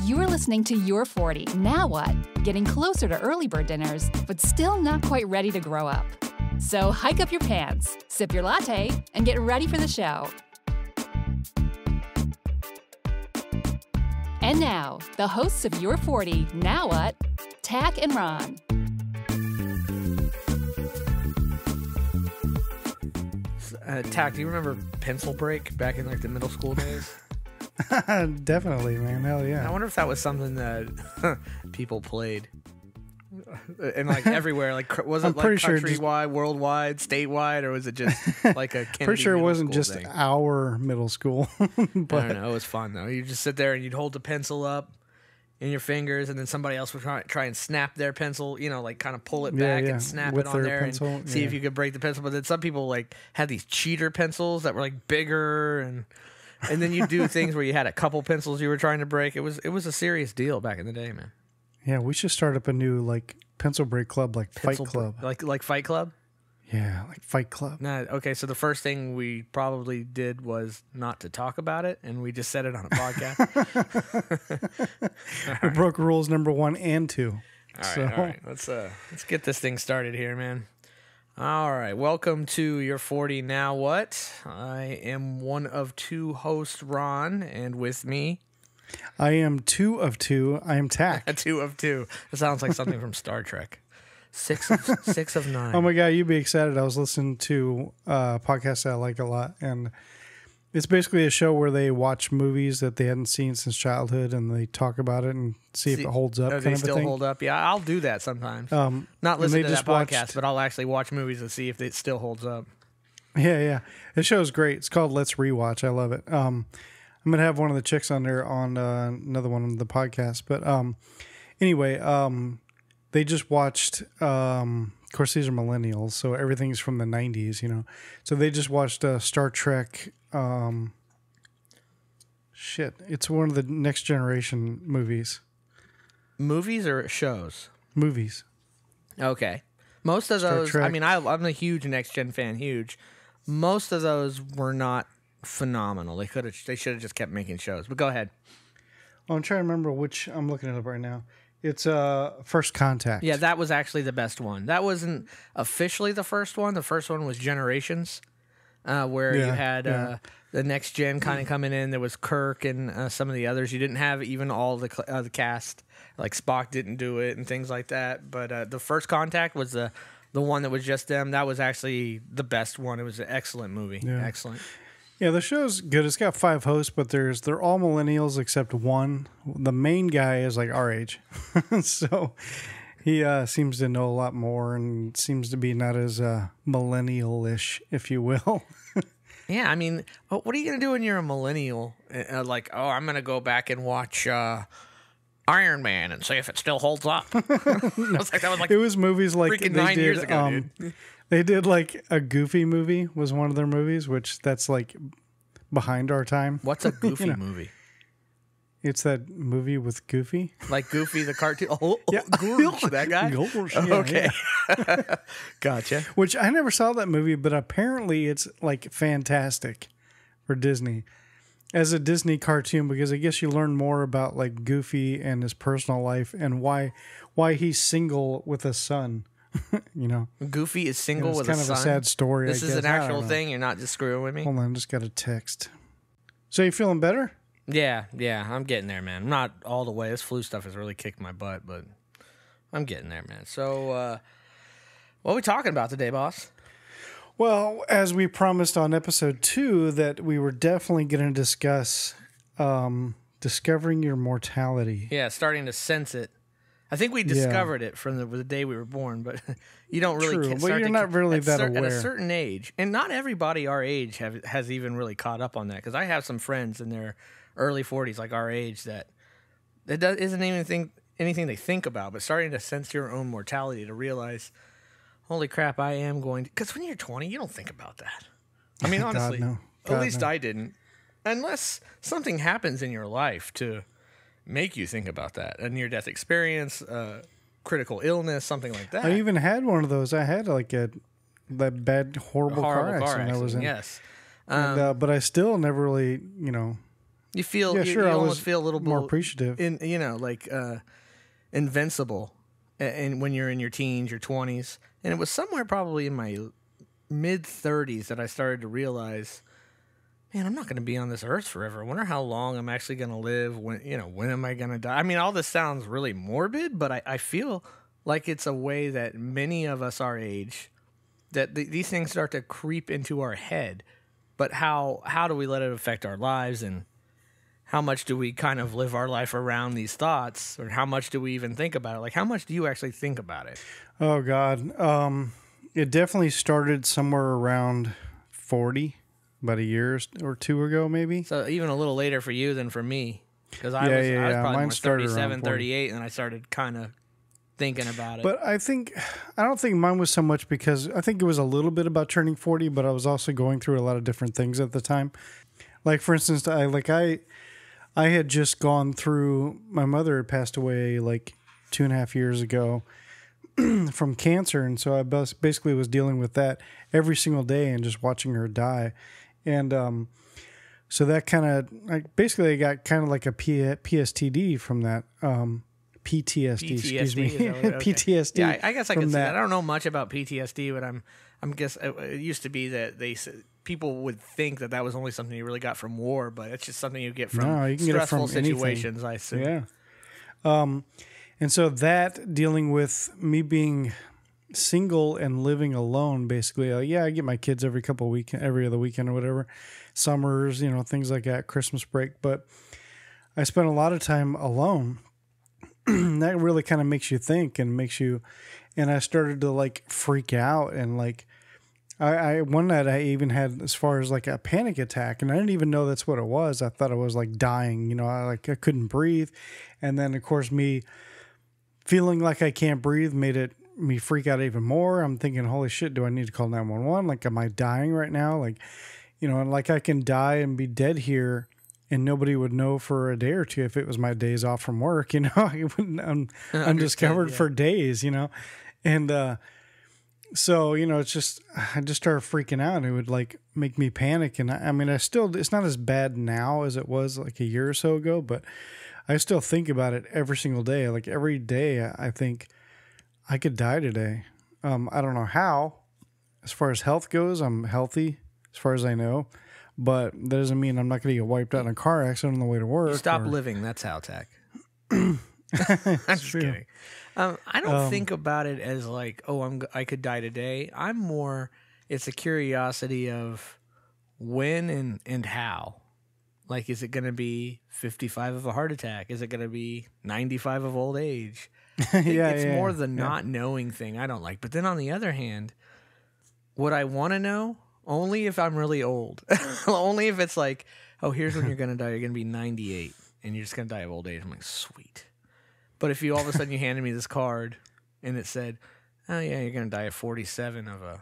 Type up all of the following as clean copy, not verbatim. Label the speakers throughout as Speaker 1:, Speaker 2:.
Speaker 1: You're listening to You're 40, Now What? Getting closer to early bird dinners, but still not quite ready to grow up. So hike up your pants, sip your latte, and get ready for the show. And now, the hosts of You're 40, Now What? Tach and Ron.
Speaker 2: Tach, do you remember pencil break back in like the middle school days?
Speaker 3: Definitely, man. Hell yeah.
Speaker 2: I wonder if that was something that people played. And like everywhere, like was it like countrywide, worldwide, statewide, or was it just like a Kennedy
Speaker 3: pretty sure it wasn't just
Speaker 2: thing?
Speaker 3: our middle school. But
Speaker 2: I don't know. It was fun though. You just sit there and you'd hold the pencil up in your fingers, and then somebody else would try and snap their pencil. You know, like kind of pull it back and snap
Speaker 3: with
Speaker 2: it on
Speaker 3: their
Speaker 2: there
Speaker 3: pencil,
Speaker 2: and see if you could break the pencil. But then some people like had these cheater pencils that were like bigger and then you do things where you had a couple pencils you were trying to break. It was a serious deal back in the day, man.
Speaker 3: Yeah, we should start up a new like pencil break club, like
Speaker 2: Pencil
Speaker 3: Fight Club.
Speaker 2: like Fight Club?
Speaker 3: Yeah, like Fight Club.
Speaker 2: Nah, okay, so the first thing we probably did was not to talk about it, and we just said it on a podcast.
Speaker 3: We broke rules number 1 and 2.
Speaker 2: All right. Let's get this thing started here, man. All right, welcome to Your 40 Now What? I am one of 2 hosts, Ron, and with me...
Speaker 3: I am 2 of 2. I am Tach.
Speaker 2: 2 of 2. It sounds like something from Star Trek. 6 of 9.
Speaker 3: Oh my God, you'd be excited. I was listening to a podcast that I like a lot, and it's basically a show where they watch movies that they hadn't seen since childhood, and they talk about it and see if it holds up.
Speaker 2: They still hold up? Yeah, I'll do that sometimes. Not listen to that podcast, but I'll actually watch movies and see if it still holds up.
Speaker 3: Yeah. The show's great. It's called Let's Rewatch. I love it. I'm going to have one of the chicks on there on another one of the podcast. But anyway, they just watched, of course, these are millennials, so everything's from the 90s, you know. So they just watched Star Trek. It's one of the Next Generation movies.
Speaker 2: Movies or shows?
Speaker 3: Movies.
Speaker 2: Okay. Most of
Speaker 3: Star
Speaker 2: those,
Speaker 3: Trek.
Speaker 2: I mean, I'm a huge Next Gen fan, huge. Most of those were not phenomenal. They should have just kept making shows. But go ahead.
Speaker 3: Oh, I'm trying to remember which I'm looking it up right now. It's First Contact.
Speaker 2: Yeah, that was actually the best one. That wasn't officially the first one. The first one was Generations, where you had the Next Gen kind of coming in. There was Kirk and some of the others. You didn't have even all the cast. Like Spock didn't do it and things like that. But the First Contact was the one that was just them. That was actually the best one. It was an excellent movie. Yeah. Excellent.
Speaker 3: Yeah, the show's good. It's got 5 hosts, but they're all millennials except one. The main guy is like our age. So he seems to know a lot more and seems to be not as millennial-ish, if you will.
Speaker 2: Yeah, I mean, what are you going to do when you're a millennial? I'm going to go back and watch Iron Man and see if it still holds up.
Speaker 3: It was movies like
Speaker 2: freaking 9 years ago, dude.
Speaker 3: They did like a Goofy movie was one of their movies, which that's like behind our time.
Speaker 2: What's a Goofy movie?
Speaker 3: It's that movie with Goofy.
Speaker 2: Like Goofy the cartoon?
Speaker 3: Yeah.
Speaker 2: Gorge, that guy?
Speaker 3: Gorge,
Speaker 2: okay. Yeah. Gotcha.
Speaker 3: Which I never saw that movie, but apparently it's like fantastic for Disney. As a Disney cartoon, because I guess you learn more about like Goofy and his personal life and why he's single with a son. You know,
Speaker 2: Goofy is single with a son.
Speaker 3: It's kind of a sad story.
Speaker 2: This is an actual thing. You're not just screwing with me.
Speaker 3: Hold on, I just got a text. So you feeling better?
Speaker 2: Yeah, I'm getting there, man. I'm not all the way. This flu stuff has really kicked my butt, but I'm getting there, man. So, what are we talking about today, boss?
Speaker 3: Well, as we promised on episode 2, that we were definitely going to discuss discovering your mortality.
Speaker 2: Yeah, starting to sense it. I think we discovered it from the day we were born, but you don't really.
Speaker 3: True, but you're not really that aware.
Speaker 2: At a certain age, and not everybody our age has even really caught up on that. Because I have some friends in their early 40s, like our age, that isn't even anything they think about, but starting to sense your own mortality, to realize, holy crap, I am going to. Because when you're 20, you don't think about that. I mean, honestly, at least I didn't, unless something happens in your life to make you think about that. A near-death experience, critical illness, something like that.
Speaker 3: I even had one of those. I had like that bad, horrible car accident I was in.
Speaker 2: Yes.
Speaker 3: But I still never really,
Speaker 2: You feel you almost feel a little
Speaker 3: more appreciative,
Speaker 2: invincible, and when you're in your teens, your 20s, and it was somewhere probably in my mid 30s that I started to realize, man, I'm not going to be on this earth forever. I wonder how long I'm actually going to live. When am I going to die? I mean, all this sounds really morbid, but I feel like it's a way that many of us our age, that these things start to creep into our head. But how do we let it affect our lives, and how much do we kind of live our life around these thoughts, or how much do we even think about it? Like, how much do you actually think about it?
Speaker 3: Oh, God. It definitely started somewhere around 40, about a year or two ago, maybe.
Speaker 2: So even a little later for you than for me. Because I was probably more 37, 38, and I started kind of thinking about it.
Speaker 3: But I don't think mine was so much, because I think it was a little bit about turning 40, but I was also going through a lot of different things at the time. Like, for instance, I had just gone through, my mother had passed away like 2.5 years ago from cancer. And so I basically was dealing with that every single day and just watching her die. And so that kind of, basically I got kind of like a PSTD from that. PTSD, excuse me.
Speaker 2: Okay.
Speaker 3: PTSD.
Speaker 2: Yeah, I guess I can see that. I don't know much about PTSD, but I'm guess it used to be that people would think that was only something you really got from war, but it's just something you get from stressful situations, anything. I assume.
Speaker 3: Yeah. And so that, dealing with me being single and living alone, basically, I get my kids every other weekend or whatever, summers, things like that, Christmas break, but I spent a lot of time alone. That really kind of makes you think and I started to like freak out, and like I one night I even had as far as like a panic attack, and I didn't even know that's what it was. I thought I was like dying, I couldn't breathe. And then of course me feeling like I can't breathe made me freak out even more. I'm thinking, holy shit, do I need to call 911? Like, am I dying right now? Like, and like I can die and be dead here, and nobody would know for a day or two if it was my days off from work, I wouldn't undiscovered for days, and so it's just, I just started freaking out, and it would like make me panic. And I mean, it's not as bad now as it was like a year or so ago, but I still think about it every single day. Like every day, I think I could die today. I don't know how. As far as health goes, I'm healthy as far as I know. But that doesn't mean I'm not going to get wiped out in a car accident on the way to work.
Speaker 2: You stop living. That's how, Tach. I'm just kidding. I don't think about it as like, I could die today. I'm more, it's a curiosity of when and how. Like, is it going to be 55 of a heart attack? Is it going to be 95 of old age? It's more the not knowing thing I don't like. But then on the other hand, would I want to know? Only if I'm really old. Only if it's like, here's when you're going to die. You're going to be 98, and you're just going to die of old age. I'm like, sweet. But if you all of a sudden you handed me this card, and it said, oh, yeah, you're going to die at 47 of a,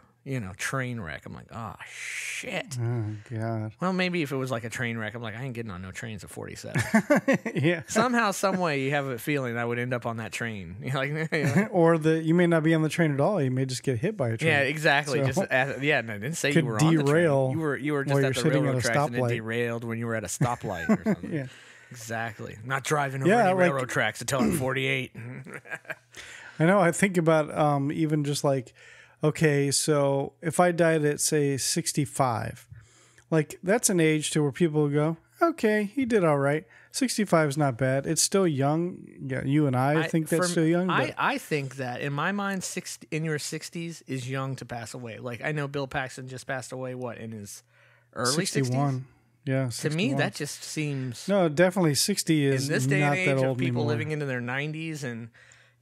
Speaker 2: train wreck. I'm like, oh, shit.
Speaker 3: Oh, God.
Speaker 2: Well, maybe if it was like a train wreck, I'm like, I ain't getting on no trains at 47.
Speaker 3: Yeah.
Speaker 2: Somehow, some way, you have a feeling I would end up on that train.
Speaker 3: Or you may not be on the train at all. You may just get hit by a train.
Speaker 2: Yeah, exactly. So, I didn't say you were on the train. You were just at the railroad tracks, and it derailed when you were at a stoplight or something. Yeah. Exactly. I'm not driving over any railroad tracks until I'm 48.
Speaker 3: I know. I think about even just like, okay, so if I died at, say, 65, like that's an age to where people go, okay, he did all right. 65 is not bad. It's still young. Yeah, you and I think that's still young.
Speaker 2: I think that in my mind, in your 60s is young to pass away. Like, I know Bill Paxton just passed away, in his early
Speaker 3: 61. 60s? Yeah, 61.
Speaker 2: To me, that just seems...
Speaker 3: No, definitely 60 is
Speaker 2: in this day
Speaker 3: not
Speaker 2: and age
Speaker 3: that old
Speaker 2: of people
Speaker 3: anymore.
Speaker 2: living into their 90s and...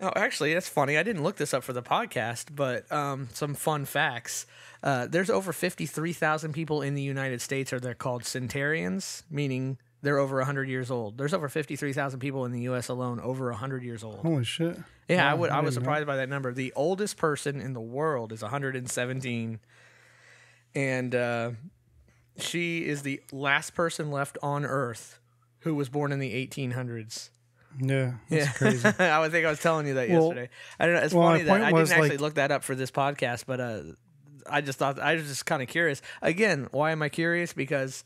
Speaker 2: Oh, actually, that's funny. I didn't look this up for the podcast, but some fun facts. There's over 53,000 people in the United States, or they're called centenarians, meaning they're over 100 years old. There's over 53,000 people in the U.S. alone over 100 years old.
Speaker 3: Holy shit.
Speaker 2: Yeah, wow, I was surprised by that number. The oldest person in the world is 117, and she is the last person left on Earth who was born in the 1800s.
Speaker 3: Yeah, that's crazy.
Speaker 2: I think I was telling you that yesterday. I don't know. It's funny that I didn't actually look that up for this podcast, but I just thought I was just kind of curious. Again, why am I curious? Because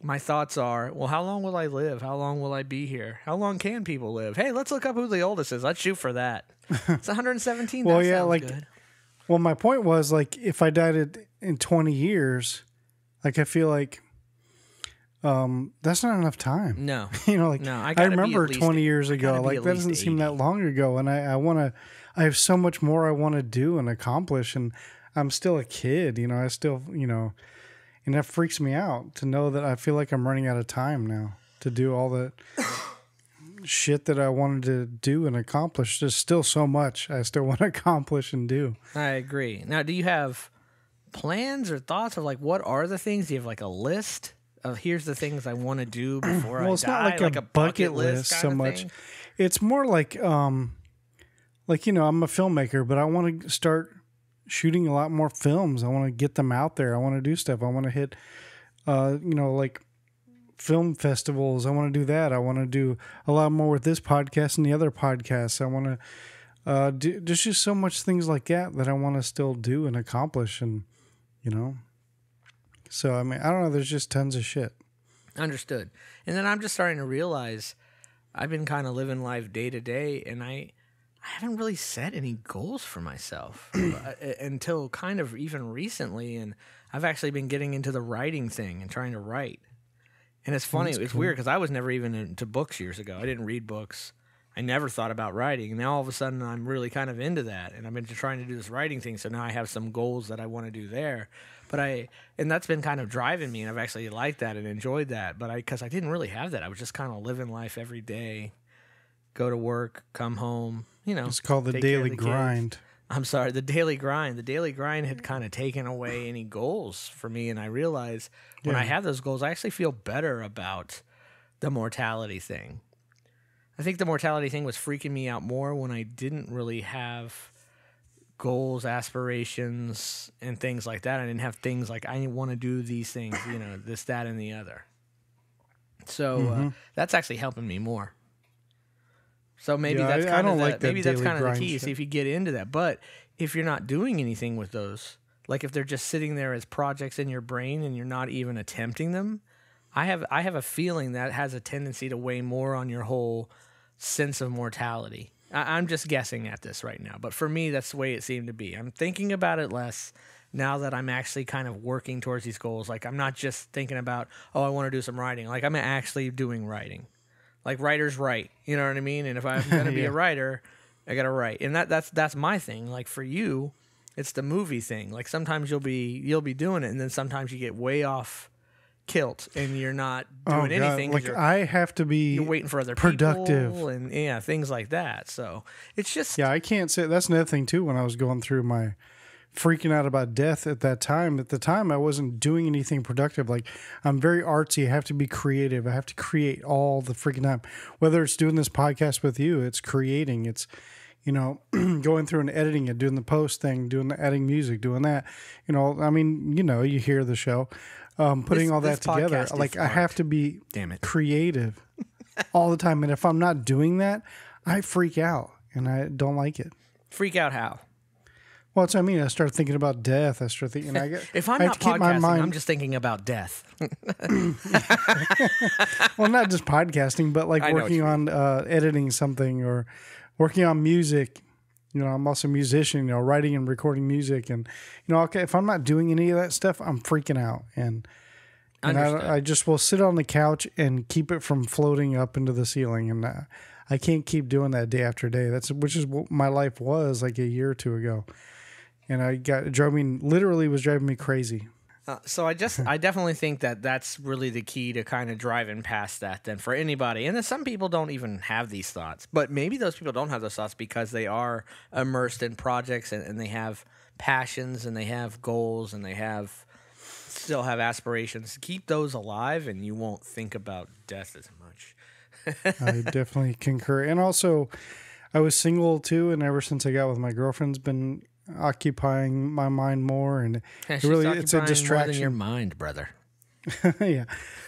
Speaker 2: my thoughts are, well, how long will I live? How long will I be here? How long can people live? Hey, let's look up who the oldest is. Let's shoot for that. It's 117.
Speaker 3: Well,
Speaker 2: that
Speaker 3: yeah,
Speaker 2: sounds
Speaker 3: like,
Speaker 2: good.
Speaker 3: well, my point was, like, if I died in 20 years, like, I feel like that's not enough time.
Speaker 2: No.
Speaker 3: You know, like,
Speaker 2: No,
Speaker 3: I remember 20 years ago, like, that doesn't seem that long ago. And I have so much more I want to do and accomplish. And I'm still a kid, you know, I still, you know, and that freaks me out to know that I feel like I'm running out of time now to do all the shit that I wanted to do and accomplish. There's still so much I still want to accomplish and do.
Speaker 2: I agree. Now, do you have plans or thoughts of, like, what are the things? Do you have, like, a list of here's the things I want to do before I die?
Speaker 3: Well, it's not like a bucket list so much. It's more like, you know, I'm a filmmaker, but I want to start shooting a lot more films. I want to get them out there. I want to do stuff. I want to hit, you know, like film festivals. I want to do that. I want to do a lot more with this podcast and the other podcasts. I want to do, there's just so much things like that I want to still do and accomplish. And, you know, so, I mean, I don't know. There's just tons of shit.
Speaker 2: Understood. And then I'm just starting to realize I've been kind of living life day to day, and I haven't really set any goals for myself until kind of even recently. And I've actually been getting into the writing thing and trying to write. And it's funny. It's weird because I was never even into books years ago. I didn't read books. I never thought about writing. And now all of a sudden I'm really kind of into that. And I've been trying to do this writing thing. So now I have some goals that I want to do there. And that's been kind of driving me. And I've actually liked that and enjoyed that. But because I didn't really have that. I was just kind of living life every day. Go to work, come home, you know.
Speaker 3: It's called the daily grind.
Speaker 2: I'm sorry, the daily grind. The daily grind had kind of taken away any goals for me, and I realized when I have those goals, I actually feel better about the mortality thing. I think the mortality thing was freaking me out more when I didn't really have goals, aspirations, and things like that. I didn't have things like, I want to do these things, you know, this, that, and the other. So that's actually helping me more. So maybe that's kind of the key. See if you get into that. But if you're not doing anything with those, like if they're just sitting there as projects in your brain and you're not even attempting them, I have a feeling that has a tendency to weigh more on your whole sense of mortality. I'm just guessing at this right now, but for me, that's the way it seemed to be. I'm thinking about it less now that I'm actually kind of working towards these goals. Like I'm not just thinking about, oh, I want to do some writing. Like I'm actually doing writing. Like writers write, you know what I mean? And if I'm going to be a writer, I got to write. And that's my thing. Like for you, it's the movie thing. Like sometimes you'll be doing it, and then sometimes you get way off kilt and you're not doing anything.
Speaker 3: Like I have to be
Speaker 2: you're waiting for other
Speaker 3: productive
Speaker 2: people and things like that. So it's just
Speaker 3: I can't say that's another thing too. When I was going through my freaking out about death at the time I wasn't doing anything productive. Like I'm very artsy. I have to be creative. I have to create all the freaking time. Whether it's doing this podcast with you, it's creating. It's, you know, going through and editing it, doing the post thing, doing the adding music, doing that. You know, I mean, you know, you hear the show, putting all that together. Like I have to be creative all the time. And if I'm not doing that, I freak out and I don't like it.
Speaker 2: Freak out how?
Speaker 3: Well, that's what I mean. I start thinking about death. I start thinking,
Speaker 2: if I'm not podcasting, I'm just thinking about death.
Speaker 3: Well, not just podcasting, but like working on editing something or working on music. You know, I'm also a musician, you know, writing and recording music. And, you know, okay, if I'm not doing any of that stuff, I'm freaking out. And I just will sit on the couch and keep it from floating up into the ceiling. And I can't keep doing that day after day. Which is what my life was like a year or two ago. And literally was driving me crazy.
Speaker 2: So I definitely think that that's really the key to kind of driving past that then for anybody. And then some people don't even have these thoughts, but maybe those people don't have those thoughts because they are immersed in projects and they have passions and they have goals and they still have aspirations. Keep those alive and you won't think about death as much.
Speaker 3: I definitely concur. And also I was single too. And ever since I got with my girlfriend's been occupying my mind more, and it's a distraction.
Speaker 2: More than your mind, brother.
Speaker 3: Yeah.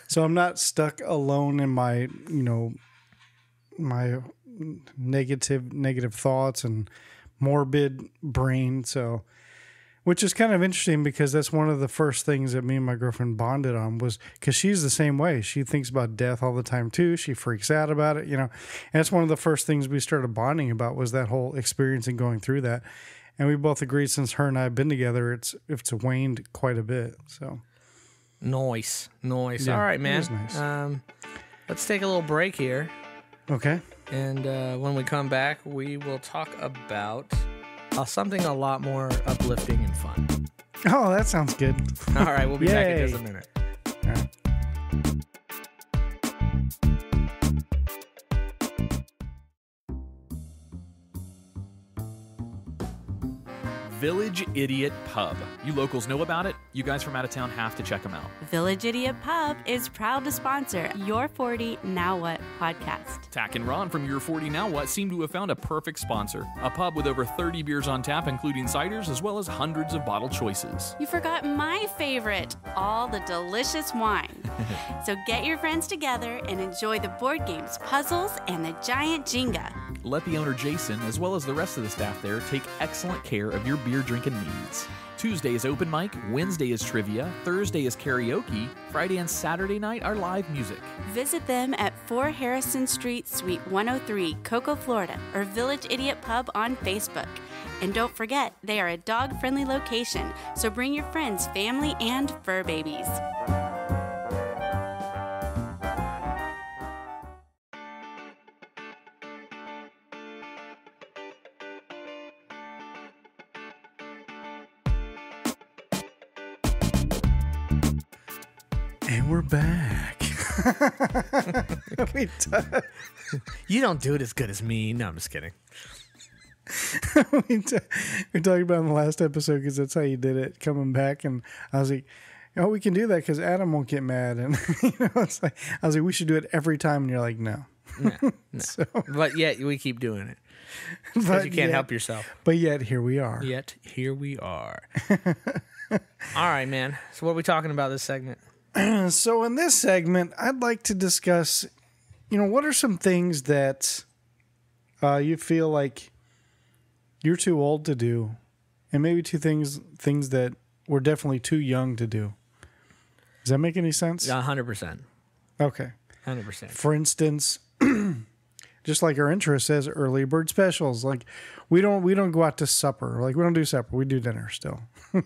Speaker 3: So I'm not stuck alone in my, you know, my negative thoughts and morbid brain. So Which is kind of interesting because that's one of the first things that me and my girlfriend bonded on was because she's the same way. She thinks about death all the time too. She freaks out about it, And that's one of the first things we started bonding about was that whole experience and going through that. And we both agreed since her and I have been together, it's waned quite a bit. So
Speaker 2: Nice.
Speaker 3: Yeah,
Speaker 2: All right, man.
Speaker 3: it was nice.
Speaker 2: Let's take a little break here.
Speaker 3: Okay.
Speaker 2: And when we come back, we will talk about something a lot more uplifting and fun.
Speaker 3: Oh, that sounds good.
Speaker 2: All right, we'll be back in just a minute.
Speaker 3: All right.
Speaker 4: Village Idiot Pub. You locals know about it. You guys from out of town have to check them out.
Speaker 5: Village Idiot Pub is proud to sponsor Your 40 Now What podcast.
Speaker 4: Tack and Ron from Your 40 Now What seem to have found a perfect sponsor. A pub with over 30 beers on tap, including ciders, as well as hundreds of bottle choices.
Speaker 5: You forgot my favorite, all the delicious wine. So get your friends together and enjoy the board games, puzzles, and the giant Jenga.
Speaker 4: Let the owner Jason, as well as the rest of the staff there, take excellent care of your beer drinking needs. Tuesday is open mic, Wednesday is trivia, Thursday is karaoke, Friday and Saturday night are live music.
Speaker 5: Visit them at 4 Harrison Street, Suite 103, Cocoa, Florida, or Village Idiot Pub on Facebook. And don't forget, they are a dog-friendly location, so bring your friends, family, and fur babies.
Speaker 3: And we're back.
Speaker 2: You don't do it as good as me. No, I'm just kidding.
Speaker 3: we talked about in the last episode because that's how you did it, coming back. And I was like, oh, we can do that because Adam won't get mad. And it's like, I was like, we should do it every time. And you're like, no.
Speaker 2: No.
Speaker 3: So,
Speaker 2: But yet we keep doing it. Because you can't help yourself.
Speaker 3: But yet here we are.
Speaker 2: Yet here we are. All right, man. So what are we talking about this segment?
Speaker 3: So in this segment, I'd like to discuss, what are some things that you feel like you're too old to do, and maybe two things that we're definitely too young to do. Does that make any sense?
Speaker 2: 100%.
Speaker 3: Okay.
Speaker 2: 100%.
Speaker 3: For instance, just like our intro says, early bird specials. Like we don't go out to supper. Like we don't do supper. We do dinner still.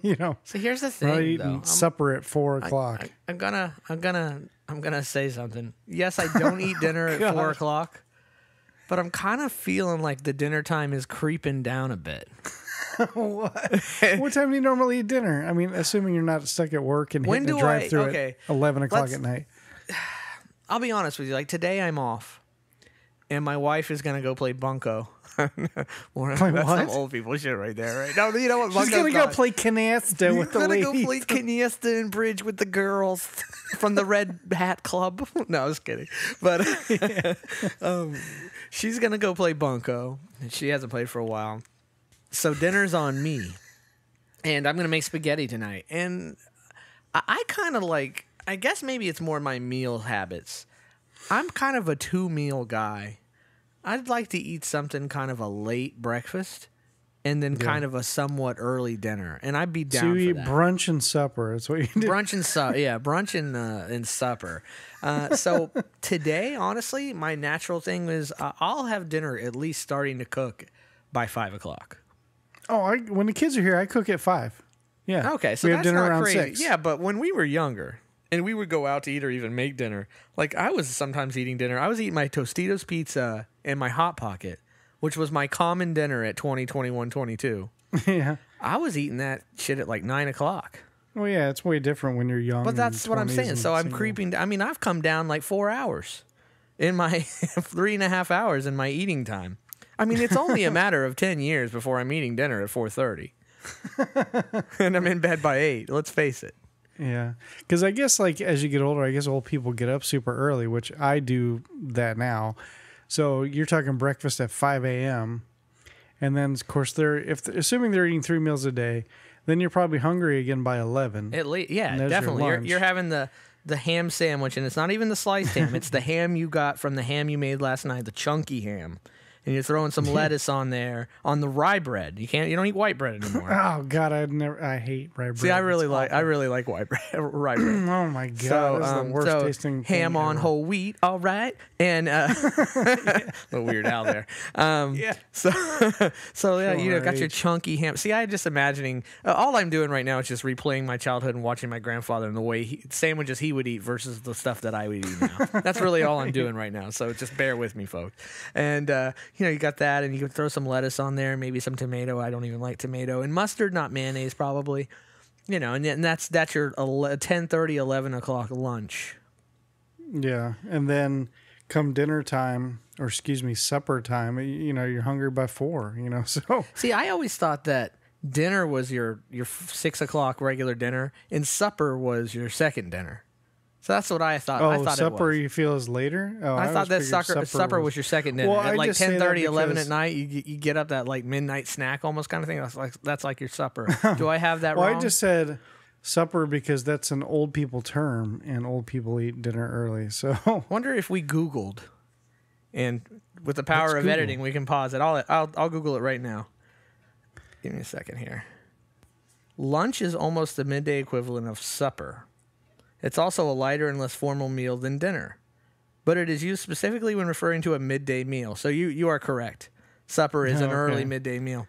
Speaker 2: So here's the
Speaker 3: We're not
Speaker 2: thing,
Speaker 3: eating
Speaker 2: though.
Speaker 3: supper at 4 o'clock.
Speaker 2: I'm gonna say something. Yes, I don't eat dinner at 4 o'clock, but I'm kind of feeling like the dinner time is creeping down a bit.
Speaker 3: What time do you normally eat dinner? I mean, assuming you're not stuck at work and hitting the drive-through at 11 o'clock at night.
Speaker 2: I'll be honest with you. Like today, I'm off, and my wife is gonna go play bunco. That's some old people shit right there, right? No, you know what?
Speaker 3: She's gonna go play canasta with the ladies.
Speaker 2: Go play canasta and bridge with the girls from the Red Hat Club. No, I was kidding. But she's gonna go play bunco, and she hasn't played for a while. So dinner's on me, and I'm gonna make spaghetti tonight. And I kind of like. I guess maybe it's more my meal habits. I'm kind of a 2-meal guy. I'd like to eat something kind of a late breakfast and then kind of a somewhat early dinner. And I'd be down for that. So you eat
Speaker 3: brunch and supper. That's what you do.
Speaker 2: Brunch and supper. Yeah, brunch and supper. So today, honestly, my natural thing is I'll have dinner at least starting to cook by 5 o'clock.
Speaker 3: Oh, when the kids are here, I cook at 5. Yeah.
Speaker 2: Okay, so
Speaker 3: we
Speaker 2: that's
Speaker 3: have dinner
Speaker 2: not
Speaker 3: around
Speaker 2: crazy.
Speaker 3: 6.
Speaker 2: Yeah, but when we were younger and we would go out to eat or even make dinner, like I was sometimes eating dinner. I was eating my Tostitos pizza and my Hot Pocket, which was my common dinner at 20, 21, 22.
Speaker 3: Yeah.
Speaker 2: I was eating that shit at like 9 o'clock.
Speaker 3: Well, yeah, it's way different when you're young.
Speaker 2: But that's what I'm saying. So I'm creeping. I mean, I've come down like 4 hours in my 3.5 hours in my eating time. I mean, it's only a matter of 10 years before I'm eating dinner at 4:30. And I'm in bed by 8. Let's face it.
Speaker 3: Yeah. Because I guess like as you get older, I guess old people get up super early, which I do that now. So you're talking breakfast at 5 a.m. And then, of course, assuming they're eating 3 meals a day, then you're probably hungry again by 11.
Speaker 2: At least, yeah, definitely. You're having the ham sandwich, and it's not even the sliced ham. It's the ham you got from the ham you made last night, the chunky ham. and you're throwing some lettuce on there on the rye bread. You don't eat white bread anymore.
Speaker 3: Oh God, I hate rye bread.
Speaker 2: See, I really like white bread, rye bread.
Speaker 3: Oh my God,
Speaker 2: So,
Speaker 3: this is the worst tasting
Speaker 2: ham
Speaker 3: thing
Speaker 2: on
Speaker 3: ever.
Speaker 2: whole wheat, all right, and a little Weird Al there.
Speaker 3: Yeah.
Speaker 2: So yeah,
Speaker 3: Showing our
Speaker 2: got your
Speaker 3: age.
Speaker 2: chunky ham. See, I'm just imagining. All I'm doing right now is just replaying my childhood and watching my grandfather and the way sandwiches he would eat versus the stuff that I would eat now. That's really all I'm doing right now. So just bear with me, folks. And you got that, and you can throw some lettuce on there, maybe some tomato. I don't even like tomato, and mustard, not mayonnaise, probably. And that's your 10:30, 11 o'clock lunch.
Speaker 3: Yeah, and then come dinner time, or excuse me, supper time, you're hungry by 4. So
Speaker 2: See, I always thought that dinner was your 6 o'clock regular dinner, and supper was your second dinner. So that's what I thought. I thought
Speaker 3: supper
Speaker 2: it was.
Speaker 3: you feel is later.
Speaker 2: I thought that supper was your second dinner.
Speaker 3: Well,
Speaker 2: At
Speaker 3: I
Speaker 2: like
Speaker 3: just say that
Speaker 2: 10:30, 11
Speaker 3: because-
Speaker 2: at night, you get up that like midnight snack almost kind of thing. That's like your supper. Do I have that
Speaker 3: Well,
Speaker 2: wrong?
Speaker 3: I just said supper because that's an old people term, and old people eat dinner early. So
Speaker 2: wonder if we Googled, and with the power
Speaker 3: Let's
Speaker 2: of
Speaker 3: Google.
Speaker 2: editing, we can pause it. I'll Google it right now. Give me a second here. Lunch is almost the midday equivalent of supper. It's also a lighter and less formal meal than dinner, but it is used specifically when referring to a midday meal. So you are correct. Supper is an early midday meal.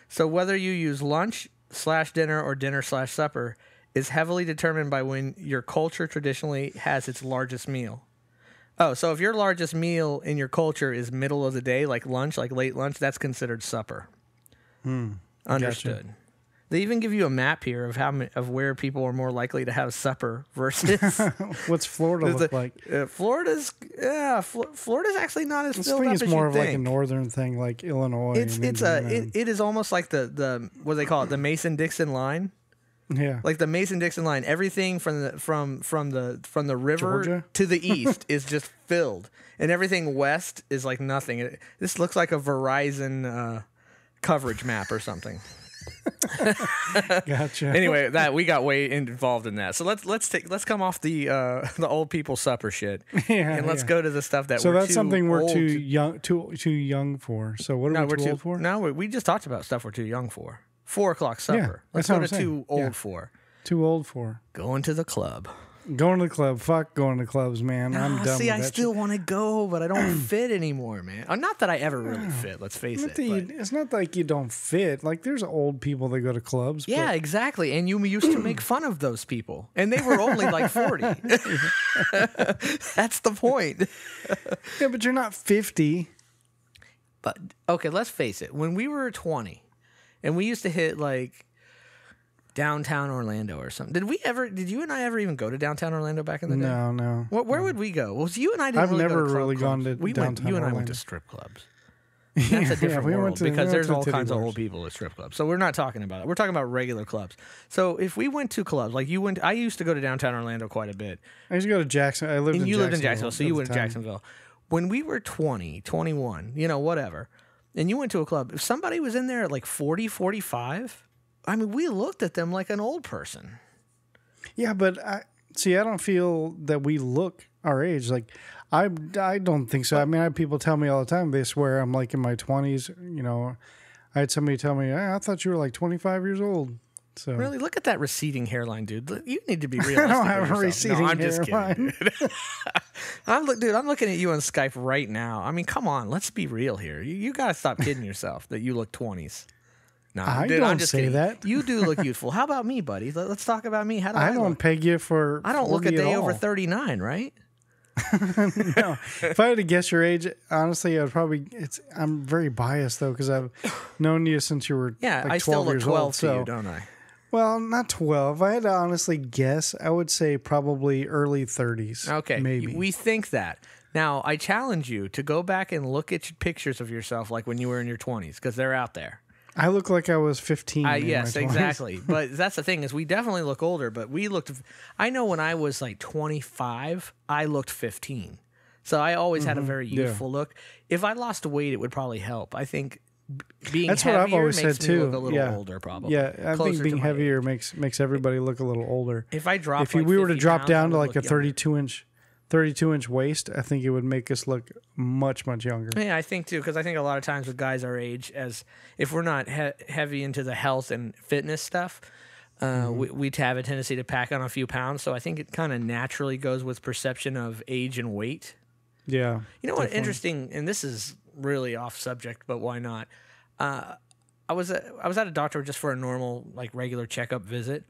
Speaker 2: So whether you use lunch/dinner or dinner/supper is heavily determined by when your culture traditionally has its largest meal. Oh, so if your largest meal in your culture is middle of the day, like lunch, like late lunch, that's considered supper. Understood.
Speaker 3: Gotcha.
Speaker 2: They even give you a map here of where people are more likely to have supper versus.
Speaker 3: what's Florida look like?
Speaker 2: Florida's actually not as
Speaker 3: I
Speaker 2: filled
Speaker 3: think
Speaker 2: up
Speaker 3: it's
Speaker 2: as
Speaker 3: more
Speaker 2: you
Speaker 3: of like a
Speaker 2: think.
Speaker 3: northern thing, like Illinois.
Speaker 2: It
Speaker 3: and
Speaker 2: is almost like the what do they call it, the Mason-Dixon line.
Speaker 3: yeah.
Speaker 2: Like the Mason-Dixon line, everything from the river
Speaker 3: Georgia?
Speaker 2: to the east is just filled, and everything west is like nothing. This looks like a Verizon coverage map or something.
Speaker 3: Gotcha.
Speaker 2: Anyway, that we got way involved in that. So let's come off the old people supper shit, and let's go to the stuff that.
Speaker 3: So
Speaker 2: we're
Speaker 3: that's
Speaker 2: too
Speaker 3: something we're
Speaker 2: old
Speaker 3: too young for. So what are we too old for?
Speaker 2: No, we just talked about stuff we're too young for. 4 o'clock supper. Let's
Speaker 3: that's
Speaker 2: go
Speaker 3: what
Speaker 2: to
Speaker 3: I'm
Speaker 2: too
Speaker 3: saying.
Speaker 2: old
Speaker 3: Yeah.
Speaker 2: for.
Speaker 3: Too old for.
Speaker 2: Going to the club.
Speaker 3: Going to the club. Fuck going to clubs, man. I'm done
Speaker 2: See,
Speaker 3: with
Speaker 2: I
Speaker 3: that
Speaker 2: still
Speaker 3: shit.
Speaker 2: want to go, but I don't fit anymore, man. Not that I ever really fit. Let's face it.
Speaker 3: It's not like you don't fit. Like there's old people that go to clubs.
Speaker 2: Yeah,
Speaker 3: but
Speaker 2: exactly. And you used to make fun of those people, and they were only like 40. That's the point.
Speaker 3: yeah, but you're not 50.
Speaker 2: But okay, let's face it. When we were 20, and we used to hit like downtown Orlando or something. Did you and I ever even go to downtown Orlando back in the day?
Speaker 3: No.
Speaker 2: Where would we go? Well, you and I didn't
Speaker 3: I've
Speaker 2: really
Speaker 3: never
Speaker 2: go to club
Speaker 3: really gone
Speaker 2: clubs.
Speaker 3: to downtown
Speaker 2: You and I went
Speaker 3: Orlando.
Speaker 2: to strip clubs. That's a different
Speaker 3: we
Speaker 2: world
Speaker 3: went to-
Speaker 2: because
Speaker 3: we
Speaker 2: there's
Speaker 3: went
Speaker 2: all
Speaker 3: to titty
Speaker 2: kinds of
Speaker 3: bars.
Speaker 2: old people at strip clubs. So we're not talking about it. We're talking about regular clubs. So if we went to clubs, like you went, I used to go to downtown Orlando quite a bit.
Speaker 3: I used to go to Jackson. I lived
Speaker 2: And
Speaker 3: in
Speaker 2: you
Speaker 3: Jacksonville.
Speaker 2: lived in Jacksonville, so you
Speaker 3: at
Speaker 2: went
Speaker 3: the
Speaker 2: to
Speaker 3: time.
Speaker 2: Jacksonville. When we were 20, 21, whatever, and you went to a club, if somebody was in there at like 40, 45, I mean, we looked at them like an old person.
Speaker 3: Yeah, but I don't feel that we look our age. Like, I don't think so. I mean, I have people tell me all the time. They swear I'm like in my 20s. I had somebody tell me, I thought you were like 25 years old. So
Speaker 2: Really, look at that receding hairline, dude. You need to be realistic.
Speaker 3: I don't have a
Speaker 2: with yourself.
Speaker 3: receding
Speaker 2: I'm just kidding,
Speaker 3: hairline.
Speaker 2: dude. I'm looking at you on Skype right now. I mean, come on, let's be real here. You got to stop kidding yourself that you look 20s. No,
Speaker 3: I
Speaker 2: dude,
Speaker 3: don't
Speaker 2: I'm just
Speaker 3: say
Speaker 2: kidding.
Speaker 3: that.
Speaker 2: You do look youthful. How about me, buddy? Let's talk about me. How do I
Speaker 3: I don't
Speaker 2: look?
Speaker 3: peg you for.
Speaker 2: I don't look a
Speaker 3: 40
Speaker 2: day
Speaker 3: at
Speaker 2: over
Speaker 3: all.
Speaker 2: 39, right?
Speaker 3: No. If I had to guess your age, honestly, I'd probably. I'm very biased though because I've known you since you were
Speaker 2: Yeah,
Speaker 3: like
Speaker 2: I
Speaker 3: 12
Speaker 2: still look
Speaker 3: years
Speaker 2: 12
Speaker 3: old.
Speaker 2: to
Speaker 3: So
Speaker 2: you, don't I?
Speaker 3: well, not 12. If I had to honestly guess, I would say probably early 30s.
Speaker 2: Okay,
Speaker 3: maybe.
Speaker 2: we think that. Now, I challenge you to go back and look at pictures of yourself like when you were in your 20s because they're out there.
Speaker 3: I look like I was 15. in
Speaker 2: Yes,
Speaker 3: my 20s.
Speaker 2: exactly. But that's the thing is we definitely look older, but we looked. I know when I was like 25, I looked 15. So I always had a very youthful look. If I lost weight, it would probably help. I think being
Speaker 3: That's
Speaker 2: heavier
Speaker 3: what I've always
Speaker 2: makes
Speaker 3: said
Speaker 2: me
Speaker 3: too.
Speaker 2: look a little older, probably.
Speaker 3: Yeah, I
Speaker 2: Closer
Speaker 3: think
Speaker 2: to
Speaker 3: being
Speaker 2: my
Speaker 3: heavier
Speaker 2: age.
Speaker 3: makes everybody look a little older.
Speaker 2: If I drop,
Speaker 3: we were to drop down to like a
Speaker 2: younger.
Speaker 3: 32-inch 32-inch waist, I think it would make us look much, much younger.
Speaker 2: Yeah, I think too, because I think a lot of times with guys our age, as if we're not heavy into the health and fitness stuff, we have a tendency to pack on a few pounds. So I think it kind of naturally goes with perception of age and weight.
Speaker 3: Yeah.
Speaker 2: You know what? Interesting, and this is really off subject, but why not? I was at a doctor just for a normal, like regular checkup visit,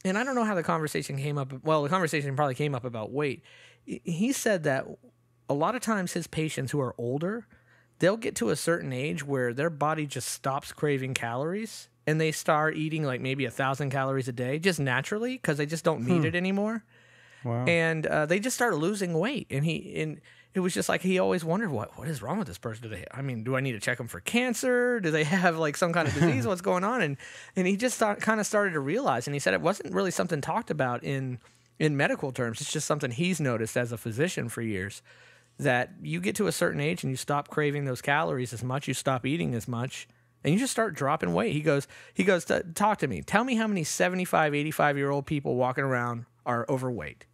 Speaker 2: and I don't know how the conversation came up. Well, the conversation probably came up about weight. He said that a lot of times his patients who are older, they'll get to a certain age where their body just stops craving calories and they start eating like maybe 1,000 calories a day just naturally because they just don't need it anymore.
Speaker 3: Wow.
Speaker 2: And they just start losing weight. And it was just like he always wondered what is wrong with this person. Do I need to check them for cancer? Do they have like some kind of disease? What's going on? And he just kind of started to realize, and he said it wasn't really something talked about in medical terms. It's just something he's noticed as a physician for years, that you get to a certain age and you stop craving those calories as much, you stop eating as much, and you just start dropping weight. He goes, talk to me. Tell me how many 75, 85-year-old people walking around are overweight.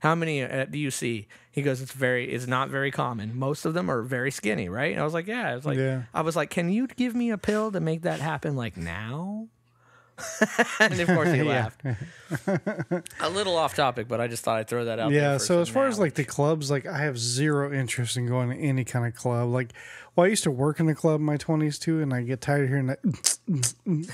Speaker 2: How many do you see? He goes, it's not very common. Most of them are very skinny, right? And I was like, yeah. I was like, can you give me a pill to make that happen like now? And of course he laughed. A little off topic, but I just thought I'd throw that out there.
Speaker 3: Yeah, so as far as like the clubs, like I have zero interest in going to any kind of club. Like, well, I used to work in a club in my 20s too, and I get tired of hearing that.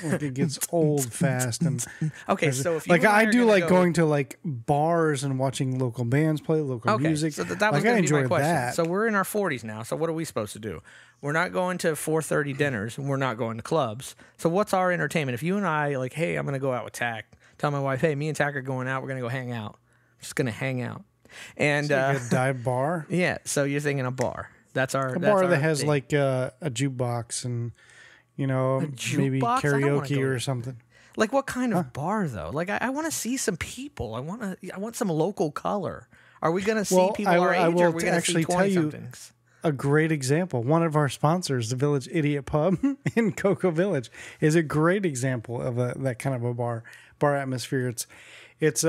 Speaker 3: Like it gets old fast. And
Speaker 2: okay, so if you
Speaker 3: like I do like going to like bars and watching local bands play local music.
Speaker 2: So that was
Speaker 3: like,
Speaker 2: going to be my question.
Speaker 3: That.
Speaker 2: So we're in our 40s now. So what are we supposed to do? We're not going to 4:30 dinners, and we're not going to clubs. So what's our entertainment? If you and I like, hey, I'm going to go out with Tach. Tell my wife, hey, me and Tach are going out. We're going to go hang out. Just going to hang out. And
Speaker 3: like a dive bar.
Speaker 2: Yeah. So you're thinking a bar. That's our
Speaker 3: bar that has like a jukebox and maybe karaoke or something.
Speaker 2: Like what kind of bar though? Like I want to see some people. I want some local color. Are we going to see people our age, or are we going to see 20-somethings?
Speaker 3: A great example. One of our sponsors, the Village Idiot Pub in Cocoa Village, is a great example of that kind of a bar atmosphere. What's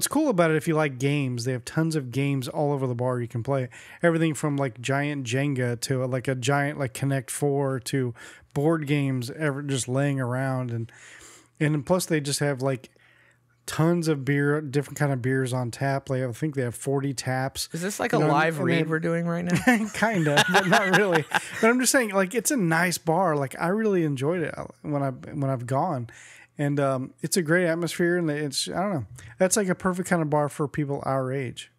Speaker 3: cool about it, if you like games, they have tons of games all over the bar you can play. Everything from like giant Jenga to like a giant like Connect 4 to board games ever just laying around, and plus they just have like tons of beer, different kind of beers on tap. Like I think they have 40 taps.
Speaker 2: Is this like a live read we're doing right now?
Speaker 3: Kind of, but not really. But I'm just saying, like it's a nice bar. Like I really enjoyed it when I've gone, and it's a great atmosphere. And I don't know, that's like a perfect kind of bar for people our age,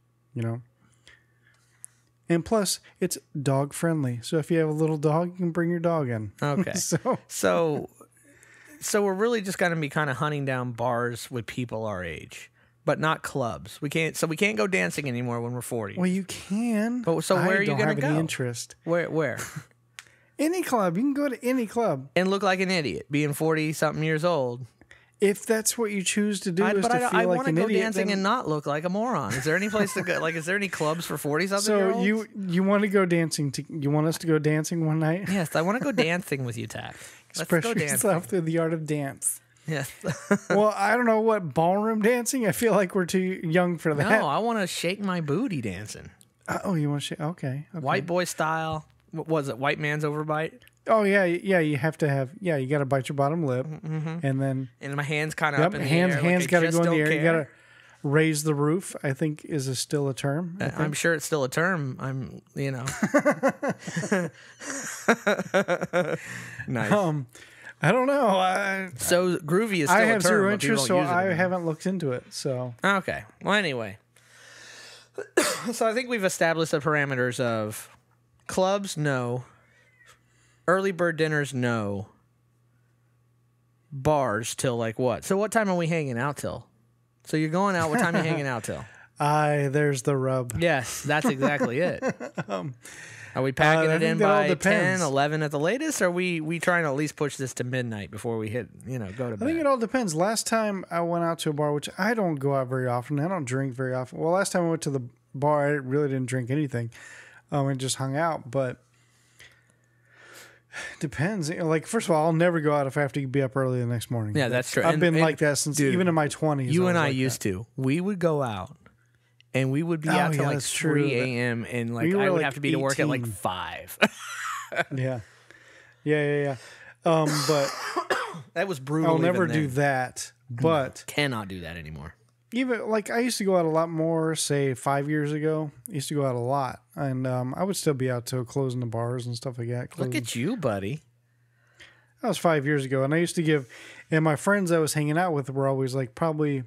Speaker 3: And plus, it's dog friendly. So if you have a little dog, you can bring your dog in.
Speaker 2: Okay. So we're really just going to be kind of hunting down bars with people our age, but not clubs. We can't go dancing anymore when we're 40.
Speaker 3: Well, you can.
Speaker 2: But so where are you going to go?
Speaker 3: Any interest?
Speaker 2: Where?
Speaker 3: Any club. You can go to any club
Speaker 2: and look like an idiot, being 40-something years old.
Speaker 3: If that's what you choose to do,
Speaker 2: I want to go dancing
Speaker 3: then...
Speaker 2: and not look like a moron. Is there any place to go? Like, is there any clubs for 40-something-year-olds?
Speaker 3: So you want to go dancing? You want us to go dancing one night?
Speaker 2: Yes, I want to go dancing with you, Tach.
Speaker 3: Express yourself through the art of dance.
Speaker 2: Yes.
Speaker 3: Well, I don't know what ballroom dancing. I feel like we're too young for that.
Speaker 2: No, I want to shake my booty dancing.
Speaker 3: Oh, you want to shake? Okay.
Speaker 2: White boy style. What was it? White man's overbite.
Speaker 3: Oh yeah. You have to have. Yeah, you got to bite your bottom lip, and then.
Speaker 2: And my hands kind of up in the air.
Speaker 3: Hands got to go in the air.
Speaker 2: Care.
Speaker 3: You got to raise the roof. I think is still a term.
Speaker 2: I'm sure it's still a term. Nice.
Speaker 3: I don't know.
Speaker 2: So groovy is still a term.
Speaker 3: I have zero interest, so I haven't looked into it. So
Speaker 2: okay. Well, anyway. So I think we've established the parameters of clubs, no. Early bird dinners, no. Bars till like what? So what time are we hanging out till? So you're going out. What time are you hanging out till?
Speaker 3: There's the rub.
Speaker 2: Yes, that's exactly it. Are we packing it in by 10, 11 at the latest? Or are we trying to at least push this to midnight before we hit, go to bed?
Speaker 3: I think it all depends. Last time I went out to a bar, which I don't go out very often. I don't drink very often. Well, last time I went to the bar, I really didn't drink anything. And just hung out. But Depends. Like, first of all, I'll never go out if I have to be up early the next morning.
Speaker 2: Yeah, that's true.
Speaker 3: I've been like that since
Speaker 2: dude,
Speaker 3: even in my 20s.
Speaker 2: You and I
Speaker 3: like
Speaker 2: used to. We would go out, and we would be out till like 3 a.m. and like I would have to be 18. To work at like 5.
Speaker 3: Yeah. But
Speaker 2: that was brutal.
Speaker 3: I'll never do that. But
Speaker 2: cannot do that anymore.
Speaker 3: Even like I used to go out a lot more, say 5 years ago. I used to go out a lot, and I would still be out till closing the bars and stuff like that.
Speaker 2: Look at you, buddy.
Speaker 3: That was 5 years ago, and I used to give. And my friends I was hanging out with were always like probably,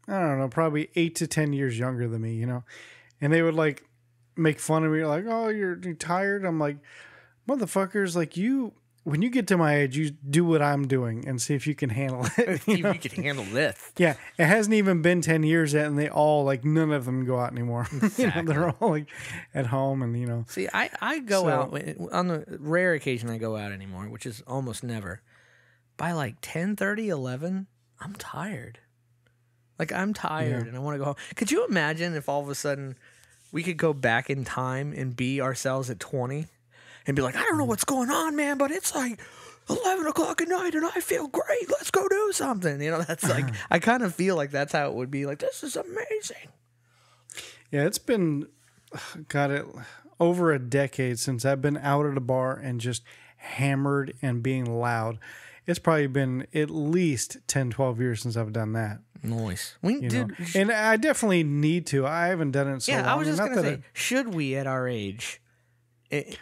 Speaker 3: I don't know, probably 8 to 10 years younger than me, and they would like make fun of me, like, "Oh, you're tired." I'm like, "Motherfuckers, like you." When you get to my age, you do what I'm doing and see if you can handle it.
Speaker 2: You can handle this.
Speaker 3: Yeah. It hasn't even been 10 years yet, and they all, like, none of them go out anymore.
Speaker 2: Exactly.
Speaker 3: They're all, like, at home and,
Speaker 2: See, I go out, on the rare occasion I go out anymore, which is almost never. By, like, 10:30, 11, I'm tired. Like, I'm tired and I want to go home. Could you imagine if all of a sudden we could go back in time and be ourselves at 20? And be like, I don't know what's going on, man, but it's like 11 o'clock at night and I feel great. Let's go do something. That's like, I kind of feel like that's how it would be. Like, this is amazing.
Speaker 3: Yeah, it's been, over a decade since I've been out at a bar and just hammered and being loud. It's probably been at least 10, 12 years since I've done that.
Speaker 2: Nice.
Speaker 3: And I definitely need to. I haven't done it in so long.
Speaker 2: Yeah, I was just going to say, should we at our age...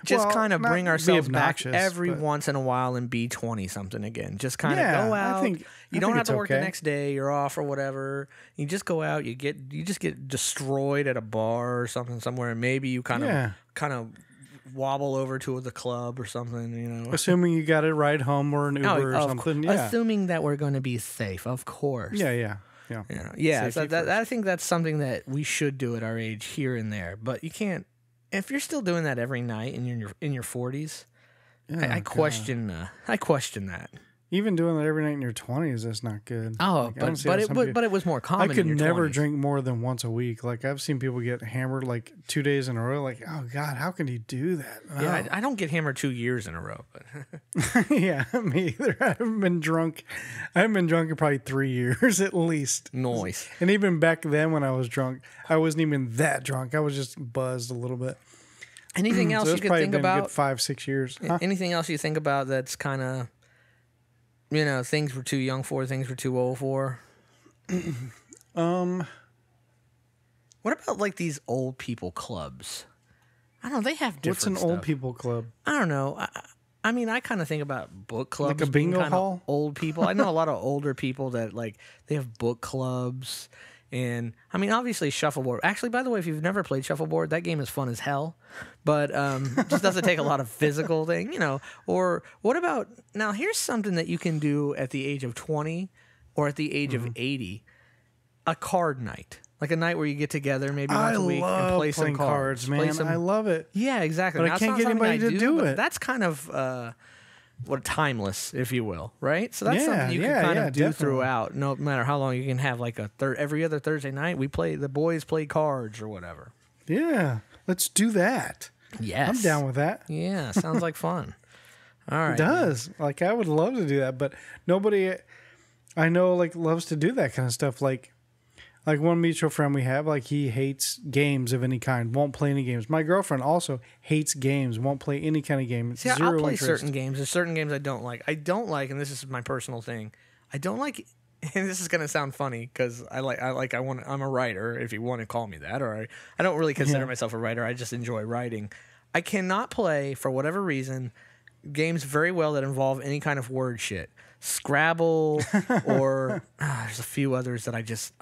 Speaker 2: kind of bring ourselves back every once in a while and be 20-something again. Just kind of go out. I think you don't have to work the next day. You're off or whatever. You just go out. You just get destroyed at a bar or something somewhere, and maybe you kind of wobble over to the club or something.
Speaker 3: Assuming you got a ride home or an Uber or something. Yeah.
Speaker 2: Assuming that we're going to be safe, of course.
Speaker 3: Yeah.
Speaker 2: So I think that's something that we should do at our age here and there, but you can't. If you're still doing that every night and you're in your 40s, I question that.
Speaker 3: Even doing that every night in your 20s, that's not good.
Speaker 2: Oh, but it was more common.
Speaker 3: I could
Speaker 2: in your
Speaker 3: never
Speaker 2: 20s.
Speaker 3: drink more than once a week. Like I've seen people get hammered like 2 days in a row. Like, oh God, how can you do that? Oh.
Speaker 2: Yeah, I don't get hammered 2 years in a row. But
Speaker 3: yeah, me either. I haven't been drunk in probably 3 years at least.
Speaker 2: Nice.
Speaker 3: And even back then when I was drunk, I wasn't even that drunk. I was just buzzed a little bit.
Speaker 2: Anything else you could think about?
Speaker 3: A good 5-6 years. Huh?
Speaker 2: Anything else you think about that's kind of, things we're too young for, things we're too old for? What about like these old people clubs? I don't know. They have different
Speaker 3: What's an old people club?
Speaker 2: I don't know. I mean, I kind of think about book clubs.
Speaker 3: Like a bingo hall?
Speaker 2: Old people. I know a lot of older people that like they have book clubs. And I mean, obviously, shuffleboard. Actually, by the way, if you've never played shuffleboard, that game is fun as hell. But just doesn't take a lot of physical thing, Or what about now? Here's something that you can do at the age of 20 or at the age of 80: a card night, like a night where you get together maybe once a week and play some cards,
Speaker 3: man. I love it.
Speaker 2: Yeah, exactly.
Speaker 3: But
Speaker 2: now,
Speaker 3: I can't get anybody to do it.
Speaker 2: That's kind of. Timeless, if you will, right? So that's something you can kind of do throughout, no matter how long. You can have like every other Thursday night. The boys play cards or whatever.
Speaker 3: Yeah, let's do that.
Speaker 2: Yes,
Speaker 3: I'm down with that.
Speaker 2: Yeah, sounds like fun. All right,
Speaker 3: it does. Man. Like I would love to do that, but nobody I know like loves to do that kind of stuff. Like one mutual friend we have, like he hates games of any kind, won't play any games. My girlfriend also hates games, won't play any kind of game.
Speaker 2: See, I'll play certain games. There's certain games I don't like. I don't like, and this is my personal thing. I don't like, and this is gonna sound funny because I'm a writer, if you want to call me that, or I don't really consider myself a writer. I just enjoy writing. I cannot play for whatever reason games very well that involve any kind of word shit. Scrabble or there's a few others that I just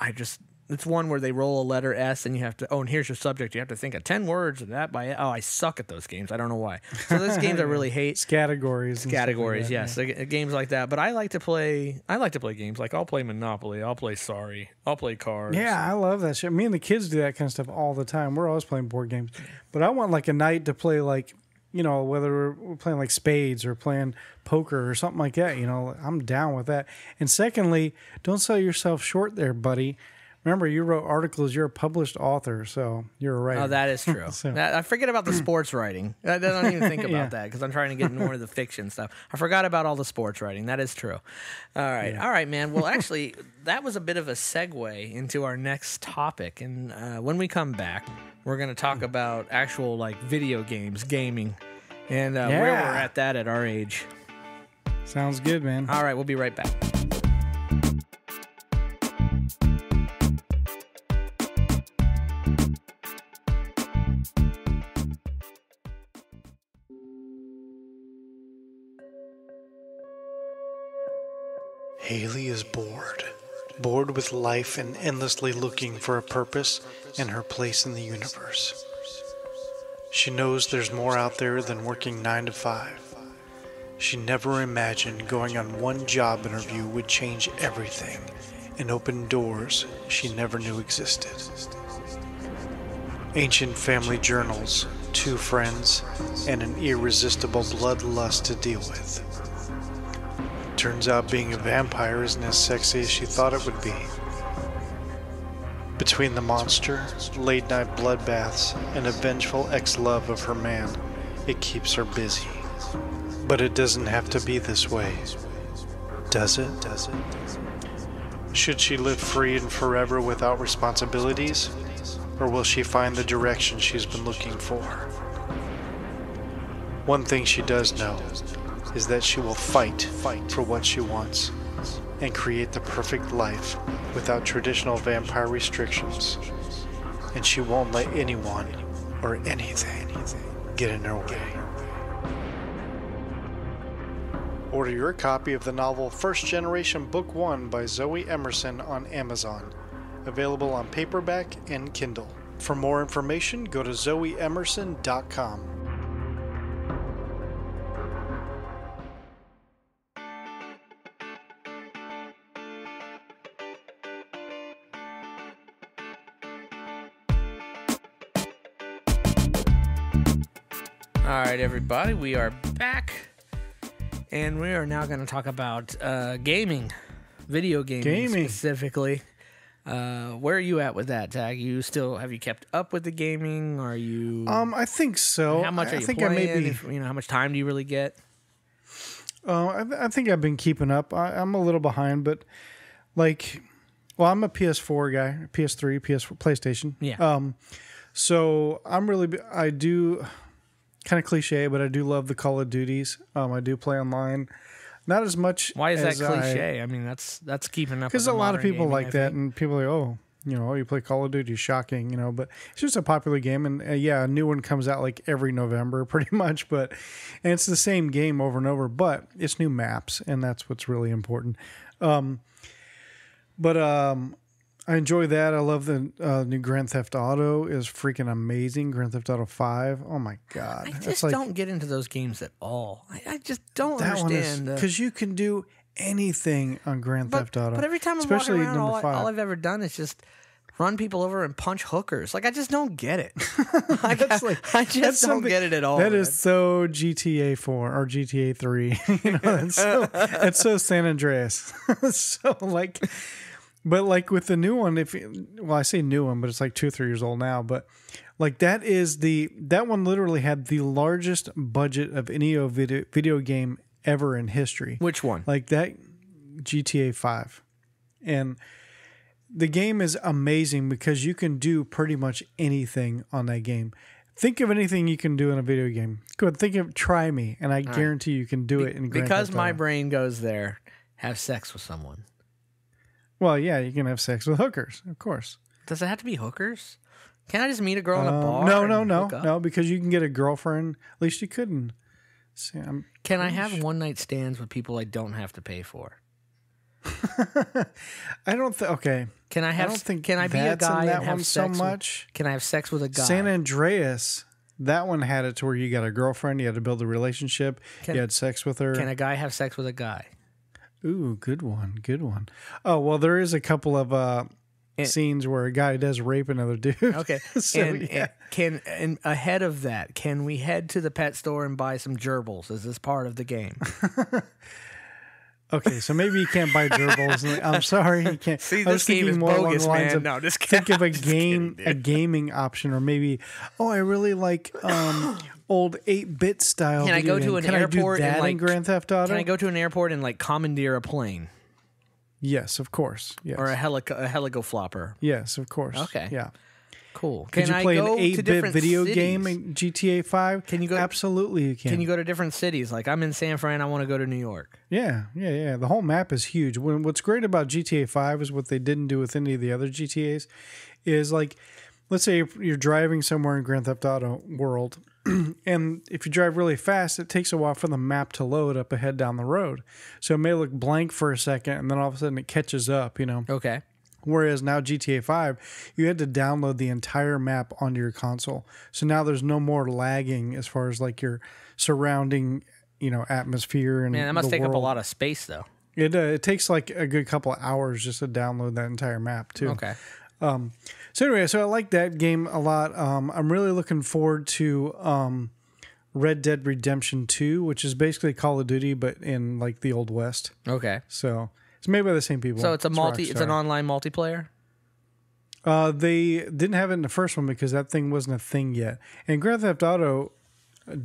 Speaker 2: it's one where they roll a letter S and you have to and here's your subject, you have to think of 10 words and that by I suck at those games. I don't know why. So those games I really hate.
Speaker 3: Categories,
Speaker 2: yes. Yeah. Games like that. But I like to play games like I'll play Monopoly, I'll play Sorry, I'll play cards.
Speaker 3: Yeah, I love that shit. Me and the kids do that kind of stuff all the time. We're always playing board games. But I want like a night to play like whether we're playing like spades or playing poker or something like that, I'm down with that. And secondly, don't sell yourself short there, buddy. Remember, you wrote articles. You're a published author, so you're a writer.
Speaker 2: Oh, that is true.
Speaker 3: So-
Speaker 2: I forget about the sports writing. I don't even think about that because I'm trying to get more of the fiction stuff. I forgot about all the sports writing. That is true. All right, man. Well, actually, that was a bit of a segue into our next topic. And when we come back, we're going to talk about actual like video games, gaming, and where we're at that at our age.
Speaker 3: Sounds good, man.
Speaker 2: All right, we'll be right back.
Speaker 3: Haley is bored. Bored with life and endlessly looking for a purpose and her place in the universe. She knows there's more out there than working 9 to 5. She never imagined going on one job interview would change everything and open doors she never knew existed. Ancient family journals, 2 friends, and an irresistible bloodlust to deal with. Turns out being a vampire isn't as sexy as she thought it would be. Between the monster, late-night bloodbaths, and a vengeful ex-love of her man, it keeps her busy. But it doesn't have to be this way. Does it? Should she live free and forever without responsibilities? Or will she find the direction she's been looking for? One thing she does know is that she will fight for what she wants and create the perfect life without traditional vampire restrictions. And she won't let anyone or anything get in her way. Order your copy of the novel First Generation Book 1 by Zoey Emerson on Amazon. Available on paperback and Kindle. For more information, go to zoeemerson.com.
Speaker 2: All right, everybody, we are back, and we are now going to talk about gaming, video gaming specifically. Where are you at with that, Tag? Have you kept up with the gaming? Are you?
Speaker 3: I think so.
Speaker 2: How much are you playing? How much time do you really get?
Speaker 3: I think I've been keeping up. I'm a little behind, but I'm a PS4 guy, PS3, PS4, PlayStation.
Speaker 2: Yeah.
Speaker 3: So I do. Kind of cliche, but I do love the Call of Duties. I do play online, not as much.
Speaker 2: Why is that cliche? I mean, that's keeping up.
Speaker 3: Because a lot of people like that, and people are like, oh, you play Call of Duty, shocking, But it's just a popular game, and a new one comes out like every November, pretty much. And it's the same game over and over, but it's new maps, and that's what's really important. I enjoy that. I love the new Grand Theft Auto is freaking amazing. Grand Theft Auto 5. Oh my God.
Speaker 2: I just don't get into those games at all. I just don't understand.
Speaker 3: Because you can do anything on Grand Theft Auto.
Speaker 2: But every time I'm walking around, all I've ever done is just run people over and punch hookers. I just don't get it. I just don't get it at all.
Speaker 3: That is so GTA 4 or GTA 3. It's so San Andreas. But with the new one, I say new one, but it's like 2 or 3 years old now. But that one literally had the largest budget of any video game ever in history.
Speaker 2: Which one?
Speaker 3: Like that GTA 5. And the game is amazing because you can do pretty much anything on that game. Think of anything you can do in a video game. Go ahead, try me, and I guarantee you can do it in Grand Theft Auto.
Speaker 2: Because my brain goes there, have sex with someone.
Speaker 3: Well, yeah, you can have sex with hookers, of course.
Speaker 2: Does it have to be hookers? Can I just meet a girl in a bar?
Speaker 3: No, because you can get a girlfriend. At least you couldn't. See,
Speaker 2: can I have one-night stands with people I don't have to pay for?
Speaker 3: I don't think. Okay.
Speaker 2: Can I have?
Speaker 3: I don't think
Speaker 2: can I be a guy
Speaker 3: that
Speaker 2: and have
Speaker 3: one
Speaker 2: sex
Speaker 3: so much?
Speaker 2: Can I have sex with a guy?
Speaker 3: San Andreas. That one had it to where you got a girlfriend, you had to build a relationship, you had sex with her.
Speaker 2: Can a guy have sex with a guy?
Speaker 3: Ooh, good one. Oh, well, there is a couple of scenes where a guy does rape another dude.
Speaker 2: Okay.
Speaker 3: So,
Speaker 2: and ahead of that, can we head to the pet store and buy some gerbils? Is this part of the game?
Speaker 3: Okay, so maybe you can't buy gerbils. I'm sorry, you can't.
Speaker 2: See,
Speaker 3: I was
Speaker 2: this game
Speaker 3: thinking
Speaker 2: is
Speaker 3: more along
Speaker 2: bogus,
Speaker 3: the lines
Speaker 2: man.
Speaker 3: of
Speaker 2: No, just
Speaker 3: think of a
Speaker 2: just
Speaker 3: game,
Speaker 2: kidding, dude.
Speaker 3: a gaming option, or maybe, I really like old 8-bit style.
Speaker 2: Can I
Speaker 3: video
Speaker 2: go to
Speaker 3: game.
Speaker 2: an
Speaker 3: Can
Speaker 2: airport
Speaker 3: I do that
Speaker 2: and, like,
Speaker 3: in Grand Theft Auto?
Speaker 2: Can I go to an airport and like commandeer a plane
Speaker 3: Yes, of course. Yes.
Speaker 2: or a helicoflopper?
Speaker 3: Yes, of course.
Speaker 2: Okay.
Speaker 3: Yeah.
Speaker 2: Cool.
Speaker 3: Could
Speaker 2: Can
Speaker 3: you
Speaker 2: I
Speaker 3: play an
Speaker 2: go to
Speaker 3: 8-bit
Speaker 2: different
Speaker 3: video
Speaker 2: cities?
Speaker 3: game in GTA 5?
Speaker 2: Can you go?
Speaker 3: Absolutely, you can.
Speaker 2: Can you go to different cities? Like I'm in San Fran, I want to go to New York.
Speaker 3: Yeah. The whole map is huge. What's great about GTA 5 is what they didn't do with any of the other GTAs is like, let's say you're driving somewhere in Grand Theft Auto world, and if you drive really fast, it takes a while for the map to load up ahead down the road. So it may look blank for a second, and then all of a sudden it catches up,
Speaker 2: Okay.
Speaker 3: Whereas now GTA 5, you had to download the entire map onto your console. So now there's no more lagging as far as like your surrounding, atmosphere and
Speaker 2: Man, that must
Speaker 3: the
Speaker 2: take up a
Speaker 3: world.
Speaker 2: lot of space though.
Speaker 3: It takes like a good couple of hours just to download that entire map too.
Speaker 2: Okay.
Speaker 3: So anyway, I like that game a lot. I'm really looking forward to Red Dead Redemption 2, which is basically Call of Duty but in like the Old West.
Speaker 2: Okay.
Speaker 3: So it's made by the same people.
Speaker 2: So it's it's an
Speaker 3: Rockstar.
Speaker 2: online multiplayer?
Speaker 3: They didn't have it in the first one because that thing wasn't a thing yet. And Grand Theft Auto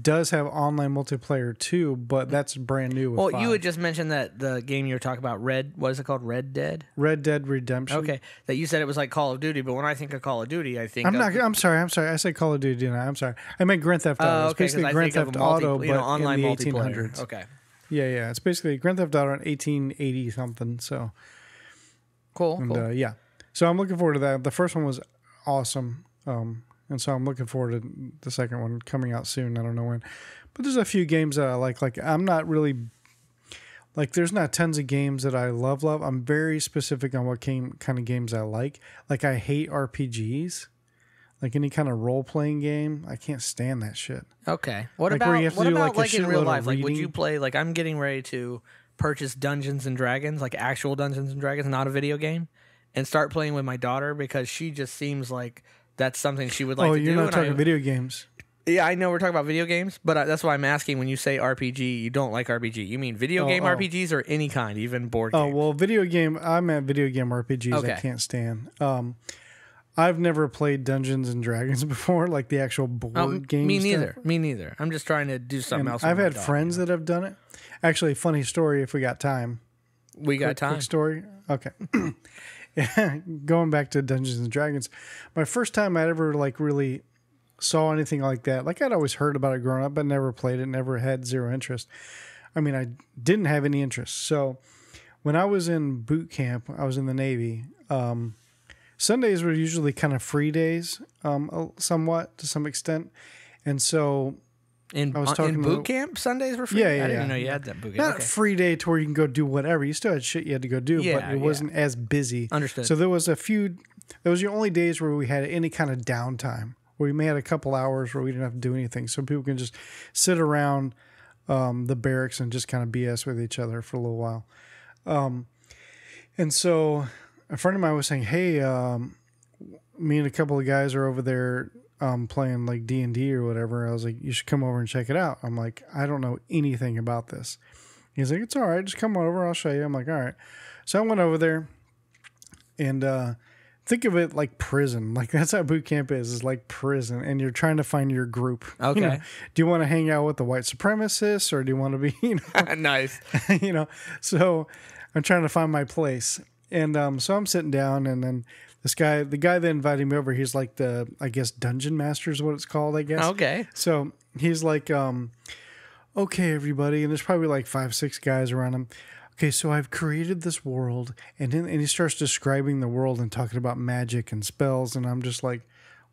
Speaker 3: does have online multiplayer too, but that's brand new. With
Speaker 2: Well,
Speaker 3: 5.
Speaker 2: you had just mentioned that the game you were talking about, what is it called? Red Dead?
Speaker 3: Red Dead Redemption.
Speaker 2: Okay. That you said it was like Call of Duty, but when I think of Call of Duty, I think
Speaker 3: I'm sorry. I said Call of Duty, didn't I? I'm sorry. I meant Grand Theft Auto.
Speaker 2: Oh,
Speaker 3: It's
Speaker 2: okay,
Speaker 3: basically
Speaker 2: 'cause I
Speaker 3: Grand
Speaker 2: think of
Speaker 3: Theft
Speaker 2: a
Speaker 3: Auto, but
Speaker 2: online
Speaker 3: in the
Speaker 2: multiplayer.
Speaker 3: 1800s.
Speaker 2: Okay.
Speaker 3: Yeah. It's basically Grand Theft Auto in 1880 something. So,
Speaker 2: Cool.
Speaker 3: and yeah. So I'm looking forward to that. The first one was awesome. And so I'm looking forward to the second one coming out soon. I don't know when. But there's a few games that I like. Like, I'm not really... Like, there's not tons of games that I love. I'm very specific on what kind of games I like. Like, I hate RPGs. Like, any kind of role-playing game. I can't stand that shit.
Speaker 2: Okay. What
Speaker 3: Like, where
Speaker 2: about
Speaker 3: you have to
Speaker 2: what
Speaker 3: do,
Speaker 2: about
Speaker 3: like, a
Speaker 2: in real
Speaker 3: shitload of
Speaker 2: life? Like, would you
Speaker 3: reading?
Speaker 2: play? Like, I'm getting ready to purchase Dungeons and Dragons, like actual Dungeons and Dragons, not a video game, and start playing with my daughter because she just seems like that's something she would like to do.
Speaker 3: You're not
Speaker 2: and
Speaker 3: talking video games.
Speaker 2: Yeah, I know we're talking about video games, but that's why I'm asking when you say RPG, you don't like RPG. You mean video game RPGs or any kind, even board games?
Speaker 3: Oh, well, video game... I meant video game RPGs I
Speaker 2: Okay.
Speaker 3: can't stand. I've never played Dungeons and Dragons before, like the actual board game
Speaker 2: Me
Speaker 3: stuff.
Speaker 2: neither. Me neither. I'm just trying to do something
Speaker 3: And
Speaker 2: else.
Speaker 3: I've
Speaker 2: with my
Speaker 3: had
Speaker 2: daughter,
Speaker 3: friends that have done it. Actually, funny story if we got time.
Speaker 2: We got time.
Speaker 3: Quick story. Okay. Yeah, going back to Dungeons and Dragons, my first time I ever like really saw anything like that. Like I'd always heard about it growing up, but never played it. Never had zero interest. I mean, I didn't have any interest. So when I was in boot camp, I was in the Navy. Sundays were usually kind of free days, somewhat to some extent, and so.
Speaker 2: In boot camp, Sundays were free?
Speaker 3: Yeah,
Speaker 2: I
Speaker 3: yeah,
Speaker 2: didn't
Speaker 3: yeah.
Speaker 2: know you had that boot camp.
Speaker 3: Not
Speaker 2: Okay.
Speaker 3: a free day to where you can go do whatever. You still had shit you had to go do,
Speaker 2: Yeah,
Speaker 3: but it wasn't as busy.
Speaker 2: Understood.
Speaker 3: So there was the only days where we had any kind of downtime, where we may have a couple hours where we didn't have to do anything. So people can just sit around the barracks and just kind of BS with each other for a little while. And so a friend of mine was saying, hey, me and a couple of guys are over there playing like D&D or whatever. I was like, you should come over and check it out. I'm like, I don't know anything about this. He's like, it's all right. Just come over. I'll show you. I'm like, all right. So I went over there and think of it like prison. Like that's how boot camp is like prison. And you're trying to find your group.
Speaker 2: Okay.
Speaker 3: You know, do you want to hang out with the white supremacists or do you want to be,
Speaker 2: Nice.
Speaker 3: So I'm trying to find my place. And so I'm sitting down and then the guy that invited me over, he's like the, I guess, dungeon master is what it's called, I guess.
Speaker 2: Okay.
Speaker 3: So he's like, okay, everybody. And there's probably like 5-6 guys around him. Okay, so I've created this world. And he starts describing the world and talking about magic and spells. And I'm just like,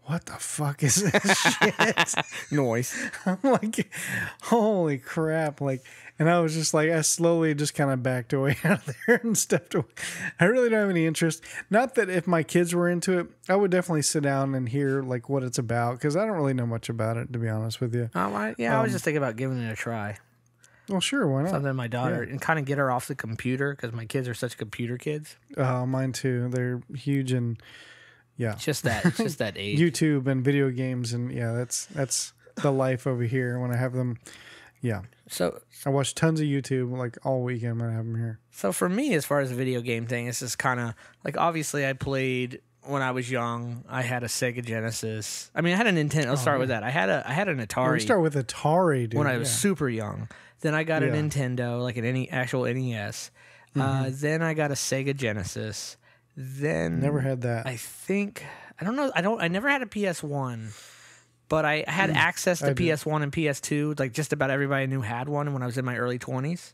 Speaker 3: what the fuck is this shit?
Speaker 2: Noise.
Speaker 3: I'm like, holy crap. Like, and I was just like, I slowly just kind of backed away out of there and stepped away. I really don't have any interest. Not that if my kids were into it, I would definitely sit down and hear like what it's about. Cause I don't really know much about it, to be honest with you.
Speaker 2: I was just thinking about giving it a try.
Speaker 3: Well, sure. Why not?
Speaker 2: Something to my daughter and kind of get her off the computer because my kids are such computer kids.
Speaker 3: Mine too. They're huge and yeah.
Speaker 2: It's just that age.
Speaker 3: YouTube and video games. And yeah, that's the life over here when I have them Yeah.
Speaker 2: So
Speaker 3: I watched tons of YouTube like all weekend when I have them here.
Speaker 2: So for me, as far as the video game thing, it's just kind of like, obviously I played when I was young. I had a Sega Genesis. I mean, I had a Nintendo. Let's start with that. I had an Atari.
Speaker 3: We start with Atari, dude.
Speaker 2: When I was super young. Then I got a Nintendo, like an actual NES. Then I got a Sega Genesis. Then
Speaker 3: never had that.
Speaker 2: I never had a PS1. But I had access to PS1 and PS2. Like just about everybody I knew had one when I was in my early 20s.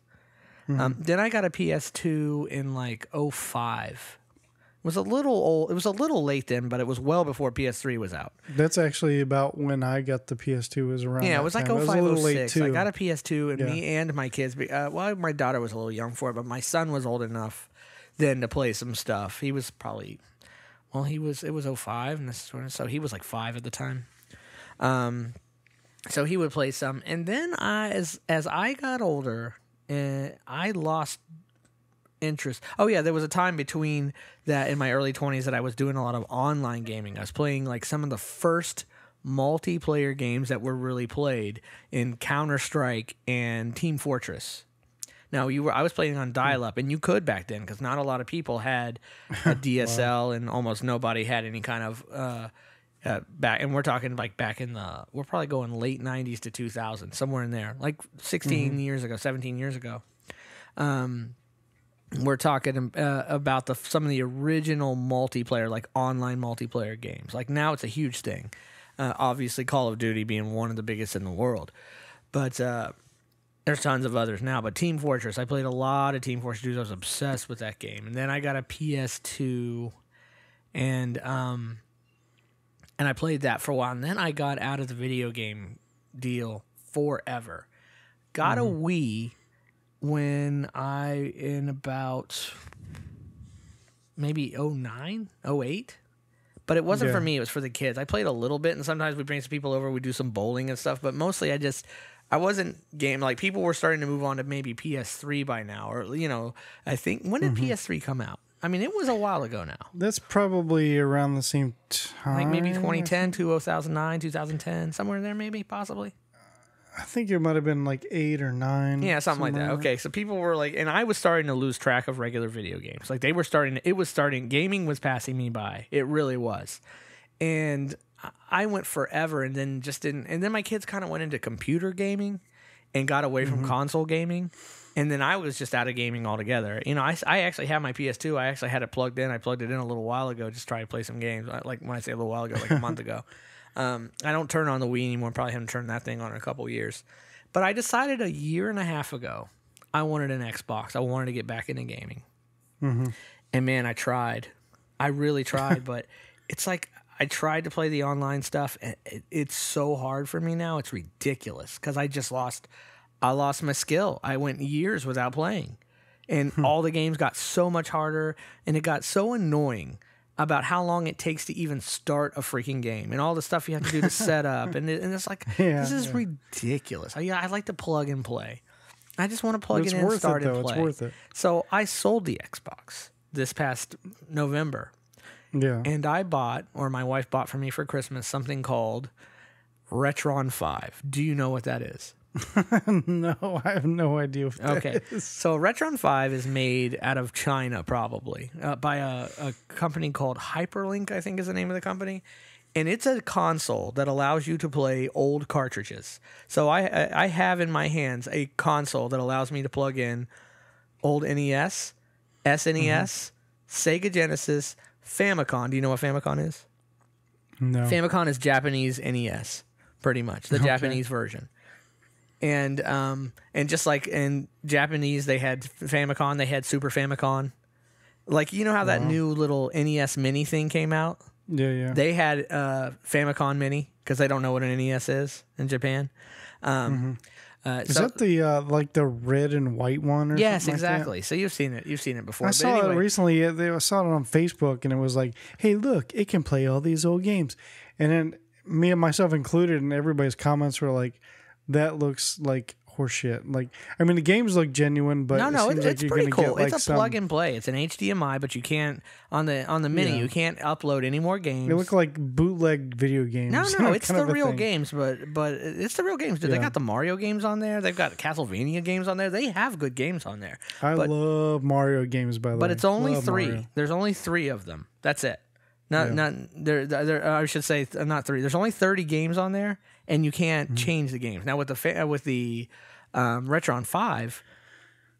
Speaker 2: Then I got a PS2 in like 05. It was a little old. It was a little late then, but it was well before PS3 was out.
Speaker 3: That's actually about when I got the PS2. Was around.
Speaker 2: Yeah, it was like
Speaker 3: time.
Speaker 2: 05, 06. I got a PS2, and me and my kids. Well, my daughter was a little young for it, but my son was old enough then to play some stuff. He was probably, it was 05, and so he was like 5 at the time. So he would play some, and then as I got older, I lost interest. Oh yeah, there was a time between that in my early 20s that I was doing a lot of online gaming. I was playing like some of the first multiplayer games that were really played in Counter-Strike and Team Fortress. Now I was playing on dial-up, and you could back then because not a lot of people had a DSL, and almost nobody had any kind of back, and we're talking like back in we're probably going late 90s to 2000, somewhere in there, like 17 years ago. We're talking about some of the original multiplayer, like online multiplayer games. Like now it's a huge thing. Obviously Call of Duty being one of the biggest in the world, but there's tons of others now. But Team Fortress, I played a lot of Team Fortress 2. I was obsessed with that game. And then I got a PS2, and I played that for a while, and then I got out of the video game deal forever. Got a Wii when in about maybe 09, 08. But it wasn't for me, it was for the kids. I played a little bit, and sometimes we bring some people over, we do some bowling and stuff, but mostly I wasn't game. Like, people were starting to move on to maybe PS3 by now, or, I think, when did PS3 come out? I mean, it was a while ago now.
Speaker 3: That's probably around the same time.
Speaker 2: Like maybe 2010, 2009, 2010, somewhere in there, maybe, possibly.
Speaker 3: I think it might have been like 8 or 9.
Speaker 2: Yeah, something like that. Okay, so people were like, and I was starting to lose track of regular video games. Like gaming was passing me by. It really was. And I went forever and then just didn't. And then my kids kind of went into computer gaming and got away from console gaming. And then I was just out of gaming altogether. I actually have my PS2. I actually had it plugged in. I plugged it in a little while ago, just trying to play some games. Like when I say a little while ago, like a month ago. I don't turn on the Wii anymore. Probably haven't turned that thing on in a couple years. But I decided a year and a half ago I wanted an Xbox. I wanted to get back into gaming. And man, I tried. I really tried. But it's like I tried to play the online stuff. And it's so hard for me now. It's ridiculous because I lost my skill. I went years without playing. And all the games got so much harder. And it got so annoying about how long it takes to even start a freaking game and all the stuff you have to do to set up. And it's like, this is ridiculous. I like to plug and play. I just want to plug it in, start and play.
Speaker 3: It's worth it.
Speaker 2: So I sold the Xbox this past November.
Speaker 3: Yeah.
Speaker 2: And I bought, or my wife bought for me for Christmas, something called Retron 5. Do you know what that is?
Speaker 3: No, I have no idea what that is.
Speaker 2: So Retron 5 is made out of China, probably, by a company called Hyperlink, I think is the name of the company. And it's a console that allows you to play old cartridges. So I have in my hands a console that allows me to plug in old NES, SNES, Sega Genesis, Famicom. Do you know what Famicom is?
Speaker 3: No.
Speaker 2: Famicom is Japanese NES, pretty much, the Japanese version. And just like in Japanese, they had Famicom, they had Super Famicom. Like, you know how that new little NES Mini thing came out?
Speaker 3: Yeah.
Speaker 2: They had Famicom Mini because they don't know what an NES is in Japan.
Speaker 3: Is that the like the red and white one? Or
Speaker 2: yes,
Speaker 3: something
Speaker 2: exactly.
Speaker 3: Like that?
Speaker 2: So you've seen it. You've seen it before.
Speaker 3: I saw it recently. I saw it on Facebook, and it was like, "Hey, look, it can play all these old games." And then me and myself included, and everybody's comments were like, "That looks like horseshit. Like, I mean, the games look genuine, but
Speaker 2: No,
Speaker 3: it seems
Speaker 2: it's
Speaker 3: like
Speaker 2: pretty
Speaker 3: you're
Speaker 2: cool.
Speaker 3: gonna get, like,
Speaker 2: It's a plug and play. It's an HDMI, but you can't on the Mini.
Speaker 3: Yeah.
Speaker 2: You can't upload any more games.
Speaker 3: They look like bootleg video games.
Speaker 2: No, it's
Speaker 3: kind
Speaker 2: the
Speaker 3: of a
Speaker 2: real
Speaker 3: thing.
Speaker 2: games, but it's the real games. Dude, They
Speaker 3: Yeah.
Speaker 2: got the Mario games on there. They've got Castlevania games on there. They have good games on there.
Speaker 3: I love Mario games, by the way.
Speaker 2: But it's only
Speaker 3: Love
Speaker 2: 3.
Speaker 3: Mario.
Speaker 2: There's only 3 of them. That's it. Not there. I should say not 3. There's only 30 games on there, and you can't change the games. Now with the Retron 5,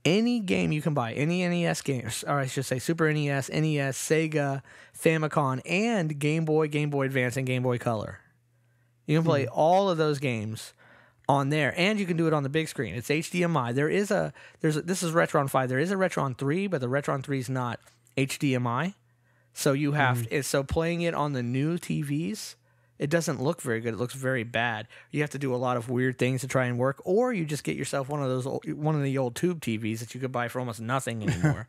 Speaker 2: any game you can buy, any NES games, or I should say Super NES, NES, Sega, Famicom, and Game Boy Advance, and Game Boy Color. You can play all of those games on there, and you can do it on the big screen. It's HDMI. This is Retron 5. There is a Retron 3, but the Retron 3 is not HDMI. So you have so playing it on the new TVs, it doesn't look very good. It looks very bad. You have to do a lot of weird things to try and work, or you just get yourself one of the old tube TVs that you could buy for almost nothing anymore.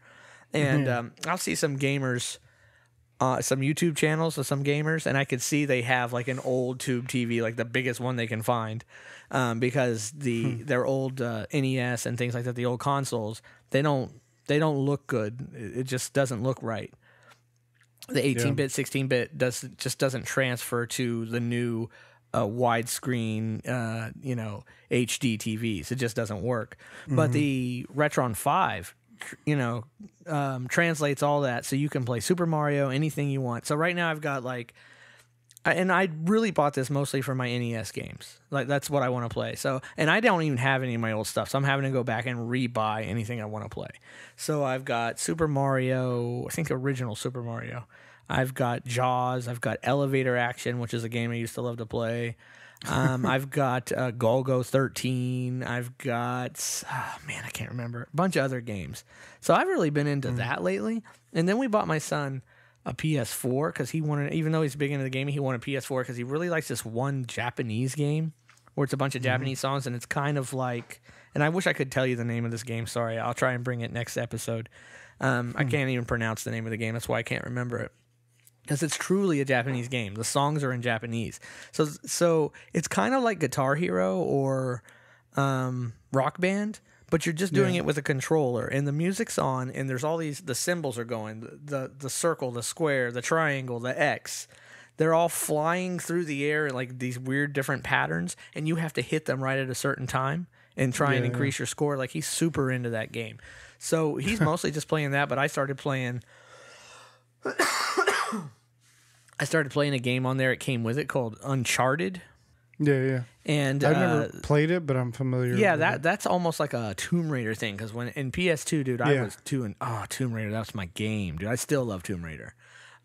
Speaker 2: And I'll see some gamers, some YouTube channels of some gamers, and I could see they have like an old tube TV, like the biggest one they can find, because their old NES and things like that, the old consoles, they don't look good. It just doesn't look right. The 18-bit, 16-bit just doesn't transfer to the new widescreen, HD TVs. It just doesn't work. But the Retron 5, translates all that so you can play Super Mario, anything you want. So right now I've got and I really bought this mostly for my NES games. Like that's what I want to play. So, and I don't even have any of my old stuff. So I'm having to go back and re-buy anything I want to play. So I've got Super Mario, I think original Super Mario. I've got Jaws. I've got Elevator Action, which is a game I used to love to play. I've got Golgo 13. I've got, I can't remember. A bunch of other games. So I've really been into that lately. And then we bought my son a PS4 because he wanted, even though he's big into the gaming, he wanted a PS4 because he really likes this one Japanese game where it's a bunch of Japanese songs, and it's kind of like, and I wish I could tell you the name of this game. Sorry, I'll try and bring it next episode. I can't even pronounce the name of the game. That's why I can't remember it. Because it's truly a Japanese game. The songs are in Japanese. So it's kind of like Guitar Hero or Rock Band, but you're just doing it with a controller, and the music's on, and there's all the symbols are going, the circle, the square, the triangle, the X. They're all flying through the air in like these weird different patterns, and you have to hit them right at a certain time and try and increase your score. Like, he's super into that game. So he's mostly just playing that, but I started playing a game on there. It came with it called Uncharted.
Speaker 3: Yeah.
Speaker 2: And
Speaker 3: I've never played it, but I'm familiar.
Speaker 2: Yeah,
Speaker 3: with it.
Speaker 2: that's almost like a Tomb Raider thing. Because when in PS2, dude, I was Tomb Raider. That was my game, dude. I still love Tomb Raider.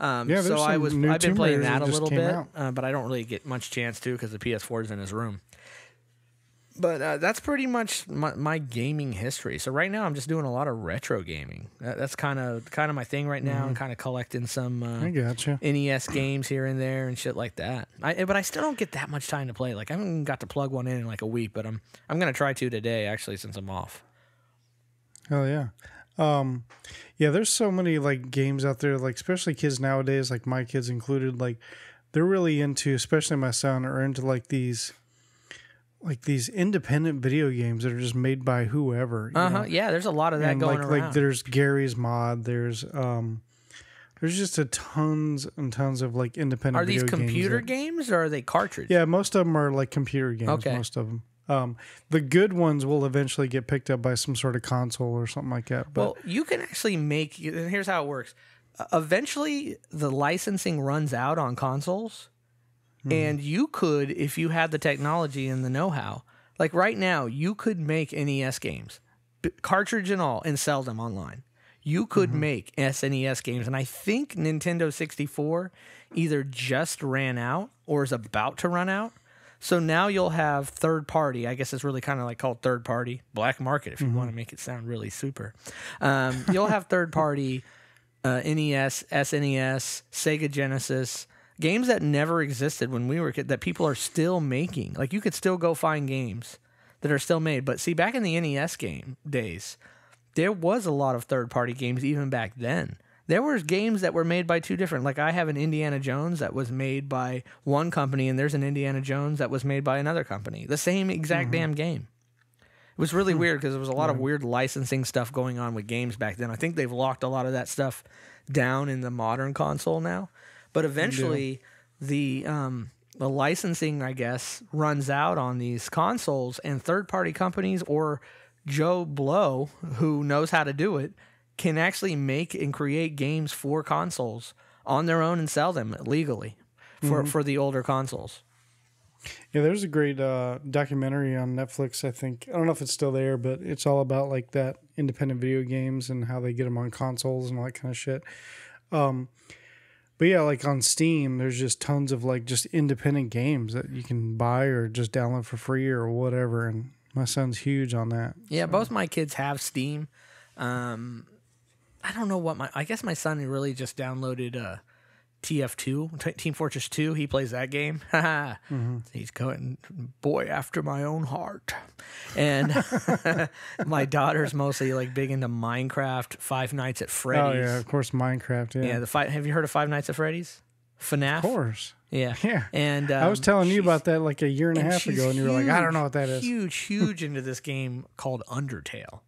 Speaker 2: So I've been playing that a little bit, but I don't really get much chance to because the PS4 is in his room. But that's pretty much my gaming history. So right now I'm just doing a lot of retro gaming. That's kind of my thing right now. I'm kind of collecting some
Speaker 3: I gotcha.
Speaker 2: NES games here and there and shit like that. But I still don't get that much time to play. Like, I haven't even got to plug one in like a week, but I'm gonna try to today actually, since I'm off.
Speaker 3: Oh yeah. Yeah, there's so many like games out there, like especially kids nowadays, like my kids included, like they're really into, especially my son, are into like these independent video games that are just made by whoever. You know?
Speaker 2: Yeah, there's a lot of that going around.
Speaker 3: Like there's Gary's Mod. There's just tons and tons of like independent.
Speaker 2: Are these
Speaker 3: video
Speaker 2: computer games or are they cartridge?
Speaker 3: Yeah, most of them are like computer games.
Speaker 2: Okay.
Speaker 3: Most of them. The good ones will eventually get picked up by some sort of console or something like that. But,
Speaker 2: well, you can actually make. And here's how it works. Eventually, the licensing runs out on consoles. And you could, if you had the technology and the know-how, like right now, you could make NES games, cartridge and all, and sell them online. You could make SNES games, and I think Nintendo 64 either just ran out or is about to run out. So now you'll have third-party, I guess it's really kind of like called third-party, black market if you want to make it sound really super. You'll have third-party NES, SNES, Sega Genesis, games that never existed when we were kids that people are still making. Like, you could still go find games that are still made. But see, back in the NES game days, there was a lot of third-party games even back then. There were games that were made by two different. Like, I have an Indiana Jones that was made by one company, and there's an Indiana Jones that was made by another company. The same exact damn game. It was really weird because there was a lot of weird licensing stuff going on with games back then. I think they've locked a lot of that stuff down in the modern console now. But eventually, the licensing, I guess, runs out on these consoles, and third-party companies or Joe Blow, who knows how to do it, can actually make and create games for consoles on their own and sell them legally for the older consoles.
Speaker 3: Yeah, there's a great documentary on Netflix, I think. I don't know if it's still there, but it's all about like that independent video games and how they get them on consoles and all that kind of shit. But yeah, like on Steam, there's just tons of like just independent games that you can buy or just download for free or whatever. And my son's huge on that.
Speaker 2: Yeah, both my kids have Steam. I don't know what I guess my son really just downloaded TF2, Team Fortress 2. He plays that game. He's going, boy after my own heart. And my daughter's mostly like big into Minecraft, Five Nights at Freddy's.
Speaker 3: Oh yeah, of course, Minecraft. Yeah,
Speaker 2: have you heard of Five Nights at Freddy's? FNAF?
Speaker 3: Of course.
Speaker 2: Yeah.
Speaker 3: Yeah.
Speaker 2: And
Speaker 3: I was telling you about that like a year and a half ago, and you were like, I don't know what that is.
Speaker 2: Huge into this game called Undertale,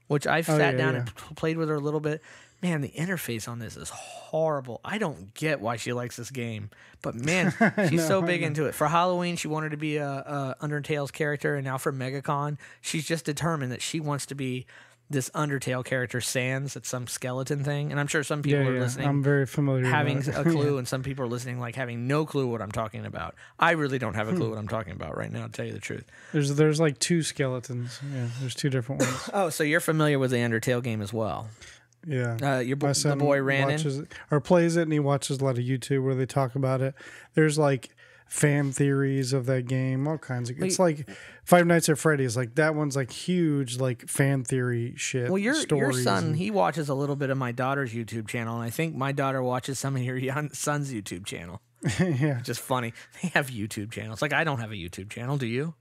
Speaker 2: which I've sat down and played with her a little bit. Man, the interface on this is horrible. I don't get why she likes this game, but man, she's so big into it. For Halloween, she wanted to be a Undertale's character, and now for MegaCon, she's just determined that she wants to be this Undertale character, Sans. It's some skeleton thing, and I'm sure some people are listening.
Speaker 3: I'm very familiar.
Speaker 2: Having
Speaker 3: with
Speaker 2: a clue, and some people are listening like having no clue what I'm talking about. I really don't have a clue what I'm talking about right now, to tell you the truth.
Speaker 3: There's like two skeletons. Yeah, there's two different ones.
Speaker 2: Oh, so you're familiar with the Undertale game as well?
Speaker 3: Yeah,
Speaker 2: the boy ran in
Speaker 3: or plays it, and he watches a lot of YouTube where they talk about it. There's like fan theories of that game, all kinds of. It's like Five Nights at Freddy's. Like that one's like huge, like fan theory shit.
Speaker 2: Well, your son, he watches a little bit of my daughter's YouTube channel, and I think my daughter watches some of your son's YouTube channel.
Speaker 3: Yeah,
Speaker 2: just funny. They have YouTube channels. Like I don't have a YouTube channel. Do you?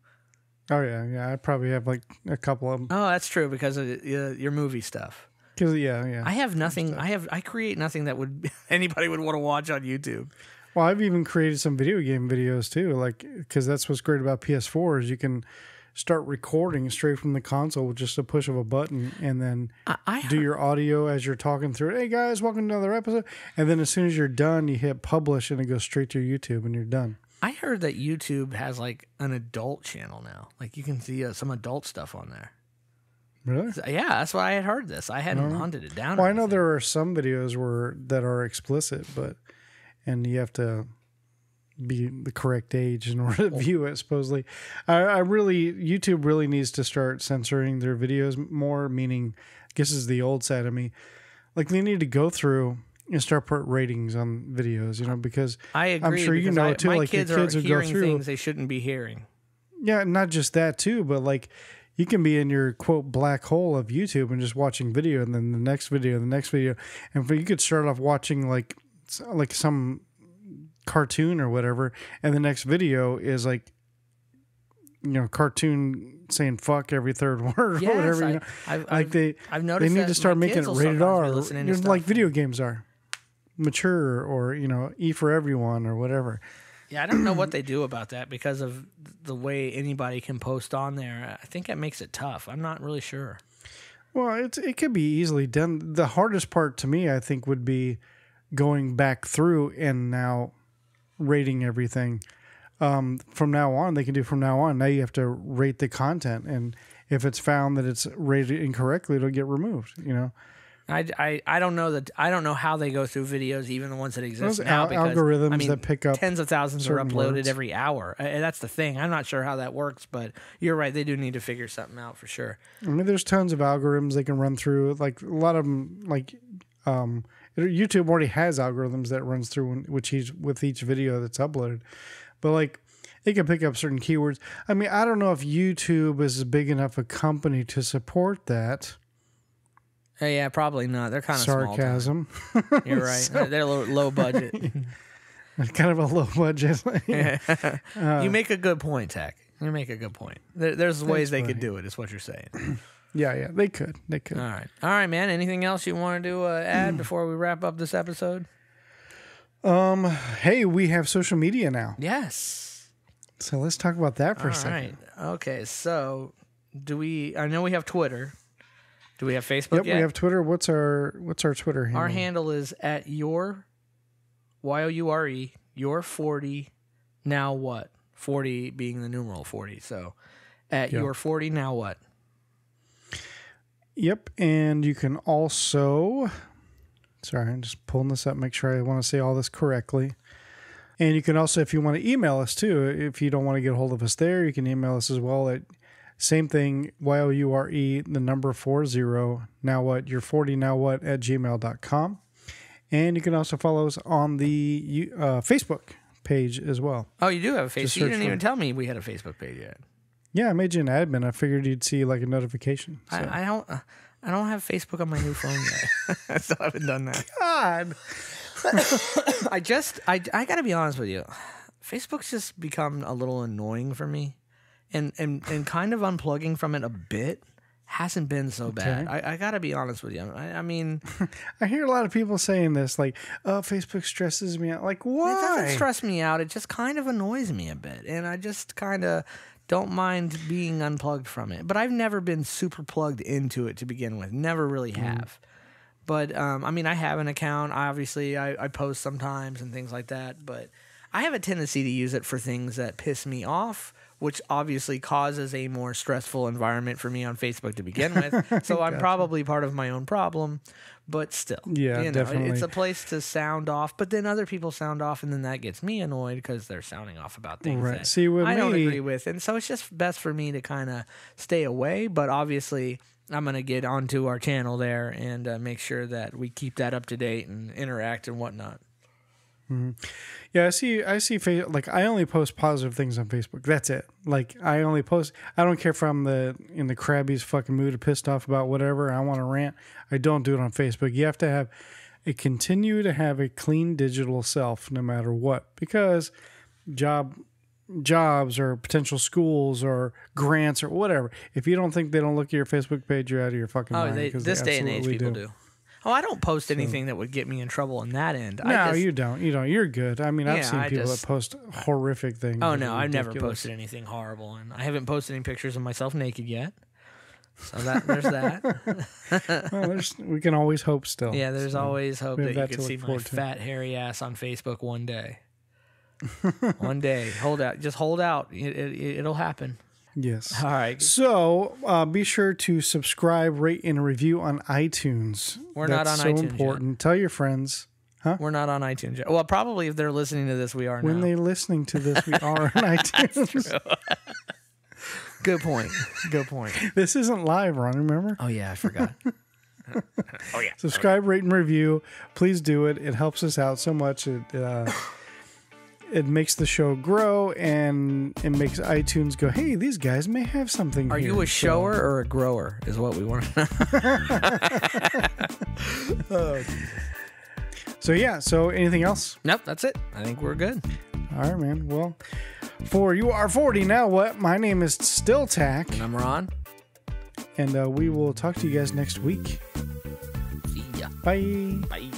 Speaker 3: Oh yeah. I probably have like a couple of them.
Speaker 2: Oh, that's true because of your movie stuff.
Speaker 3: Yeah.
Speaker 2: I have nothing. I create nothing that would anybody would want to watch on YouTube.
Speaker 3: Well, I've even created some video game videos too, like because that's what's great about PS4 is you can start recording straight from the console with just a push of a button, and then do your audio as you're talking through it. Hey guys, welcome to another episode. And then as soon as you're done, you hit publish, and it goes straight to YouTube, and you're done.
Speaker 2: I heard that YouTube has like an adult channel now. Like you can see some adult stuff on there.
Speaker 3: Really?
Speaker 2: Yeah, that's why I had heard this. I hadn't hunted it down.
Speaker 3: Well, I know there are some videos that are explicit, and you have to be the correct age in order to view it. Supposedly, YouTube really needs to start censoring their videos more. Meaning, I guess is the old side of me. Like they need to go through and start put ratings on videos. Because
Speaker 2: I agree.
Speaker 3: I'm sure you know too.
Speaker 2: My
Speaker 3: like
Speaker 2: kids
Speaker 3: your kids
Speaker 2: are
Speaker 3: would go
Speaker 2: hearing
Speaker 3: through
Speaker 2: things they shouldn't be hearing.
Speaker 3: Yeah, not just that too, but like. You can be in your, quote, black hole of YouTube and just watching video, and then the next video, and you could start off watching like some cartoon or whatever, and the next video is like, cartoon saying fuck every third word or whatever.
Speaker 2: I've noticed
Speaker 3: they need to start making it rated R, like video games are, mature or E for everyone or whatever.
Speaker 2: Yeah, I don't know what they do about that because of the way anybody can post on there. I think that makes it tough. I'm not really sure.
Speaker 3: Well, it could be easily done. The hardest part to me, I think, would be going back through and now rating everything. From now on, they can do from now on. Now you have to rate the content, and if it's found that it's rated incorrectly, it'll get removed.
Speaker 2: I don't know I don't know how they go through videos, even the ones that exist now. Because,
Speaker 3: algorithms that pick up
Speaker 2: tens of thousands are uploaded
Speaker 3: words
Speaker 2: every hour. And that's the thing. I'm not sure how that works, but you're right. They do need to figure something out for sure.
Speaker 3: I mean, there's tons of algorithms they can run through. Like a lot of them, like YouTube already has algorithms that runs through with each video that's uploaded. But like it can pick up certain keywords. I mean, I don't know if YouTube is big enough a company to support that.
Speaker 2: Yeah, probably not. They're kind of
Speaker 3: sarcasm.
Speaker 2: Small. You're right. They're low budget.
Speaker 3: Kind of a low budget.
Speaker 2: You make a good point, Tach. You make a good point. There's ways they could do it, is what you're saying.
Speaker 3: Yeah, they could.
Speaker 2: All right, man. Anything else you wanted to add before we wrap up this episode?
Speaker 3: Hey, we have social media now.
Speaker 2: Yes.
Speaker 3: So let's talk about that for a second.
Speaker 2: All right. Okay, so I know we have Twitter. Do we have Facebook yet?
Speaker 3: We have Twitter. What's our Twitter handle?
Speaker 2: Our handle is at your YOURE, your 40 now what? 40 being the numeral 40. So at your 40 now what?
Speaker 3: Yep, and you can also, sorry, I'm just pulling this up, make sure I want to say all this correctly. And you can also, if you want to email us too, if you don't want to get a hold of us there, you can email us as well at same thing, YOURE, the number 40, now what, your 40 now what at gmail.com. And you can also follow us on the Facebook page as well.
Speaker 2: Oh, you do have a Facebook? You didn't even tell me we had a Facebook page yet.
Speaker 3: Yeah, I made you an admin. I figured you'd see like a notification. So.
Speaker 2: I don't have Facebook on my new phone yet. I still haven't done that.
Speaker 3: God.
Speaker 2: I gotta be honest with you. Facebook's just become a little annoying for me. And kind of unplugging from it a bit hasn't been so bad. I gotta be honest with you. I mean,
Speaker 3: I hear a lot of people saying this, like, "Oh, Facebook stresses me out." Like, why?
Speaker 2: It doesn't stress me out. It just kind of annoys me a bit, and I just kind of don't mind being unplugged from it. But I've never been super plugged into it to begin with. Never really have. But I mean, I have an account. Obviously, I post sometimes and things like that. But I have a tendency to use it for things that piss me off, which obviously causes a more stressful environment for me on Facebook to begin with. So I'm probably part of my own problem, but still.
Speaker 3: Yeah, definitely.
Speaker 2: It's a place to sound off, but then other people sound off, and then that gets me annoyed because they're sounding off about things that I don't agree with. And so it's just best for me to kind of stay away, but obviously I'm going to get onto our channel there and make sure that we keep that up to date and interact and whatnot.
Speaker 3: Mm-hmm. Yeah, I see. Like, I only post positive things on Facebook. That's it. Like, I only post. I don't care if I'm in the crabbiest fucking mood or pissed off about whatever. I want to rant. I don't do it on Facebook. You have to continue to have a clean digital self, no matter what, because jobs or potential schools or grants or whatever. If you don't think they don't look at your Facebook page, you're out of your fucking mind.
Speaker 2: This day and age, people do. Oh, I don't post anything that would get me in trouble on that end.
Speaker 3: No, you don't. You're good. I mean, I've seen people that post horrific things.
Speaker 2: Oh, no, I've never posted anything horrible. And I haven't posted any pictures of myself naked yet. So there's that.
Speaker 3: Well, we can always hope still.
Speaker 2: Yeah, there's always hope that you can see my fat, hairy ass on Facebook one day. One day. Hold out. Just hold out. It'll happen.
Speaker 3: Yes.
Speaker 2: All right.
Speaker 3: So be sure to subscribe, rate, and review on iTunes.
Speaker 2: We're not on iTunes. That's so important.
Speaker 3: Yet. Tell your friends. Huh?
Speaker 2: We're not on iTunes yet. Well, probably if they're listening to this, we are now.
Speaker 3: When they're listening to this, we are on iTunes.
Speaker 2: Good point. Good point.
Speaker 3: This isn't live, Ron, remember?
Speaker 2: Oh, yeah, I forgot. Oh, yeah.
Speaker 3: Subscribe, rate, and review. Please do it. It helps us out so much. It makes the show grow, and it makes iTunes go, hey, these guys may have something
Speaker 2: Are
Speaker 3: here.
Speaker 2: You a shower or a grower is what we want to know.
Speaker 3: So anything else?
Speaker 2: Nope, that's it. I think we're good.
Speaker 3: All right, man. Well, for You Are 40 Now What? My name is still Tach.
Speaker 2: And I'm Ron.
Speaker 3: And we will talk to you guys next week.
Speaker 2: See ya.
Speaker 3: Bye.
Speaker 2: Bye.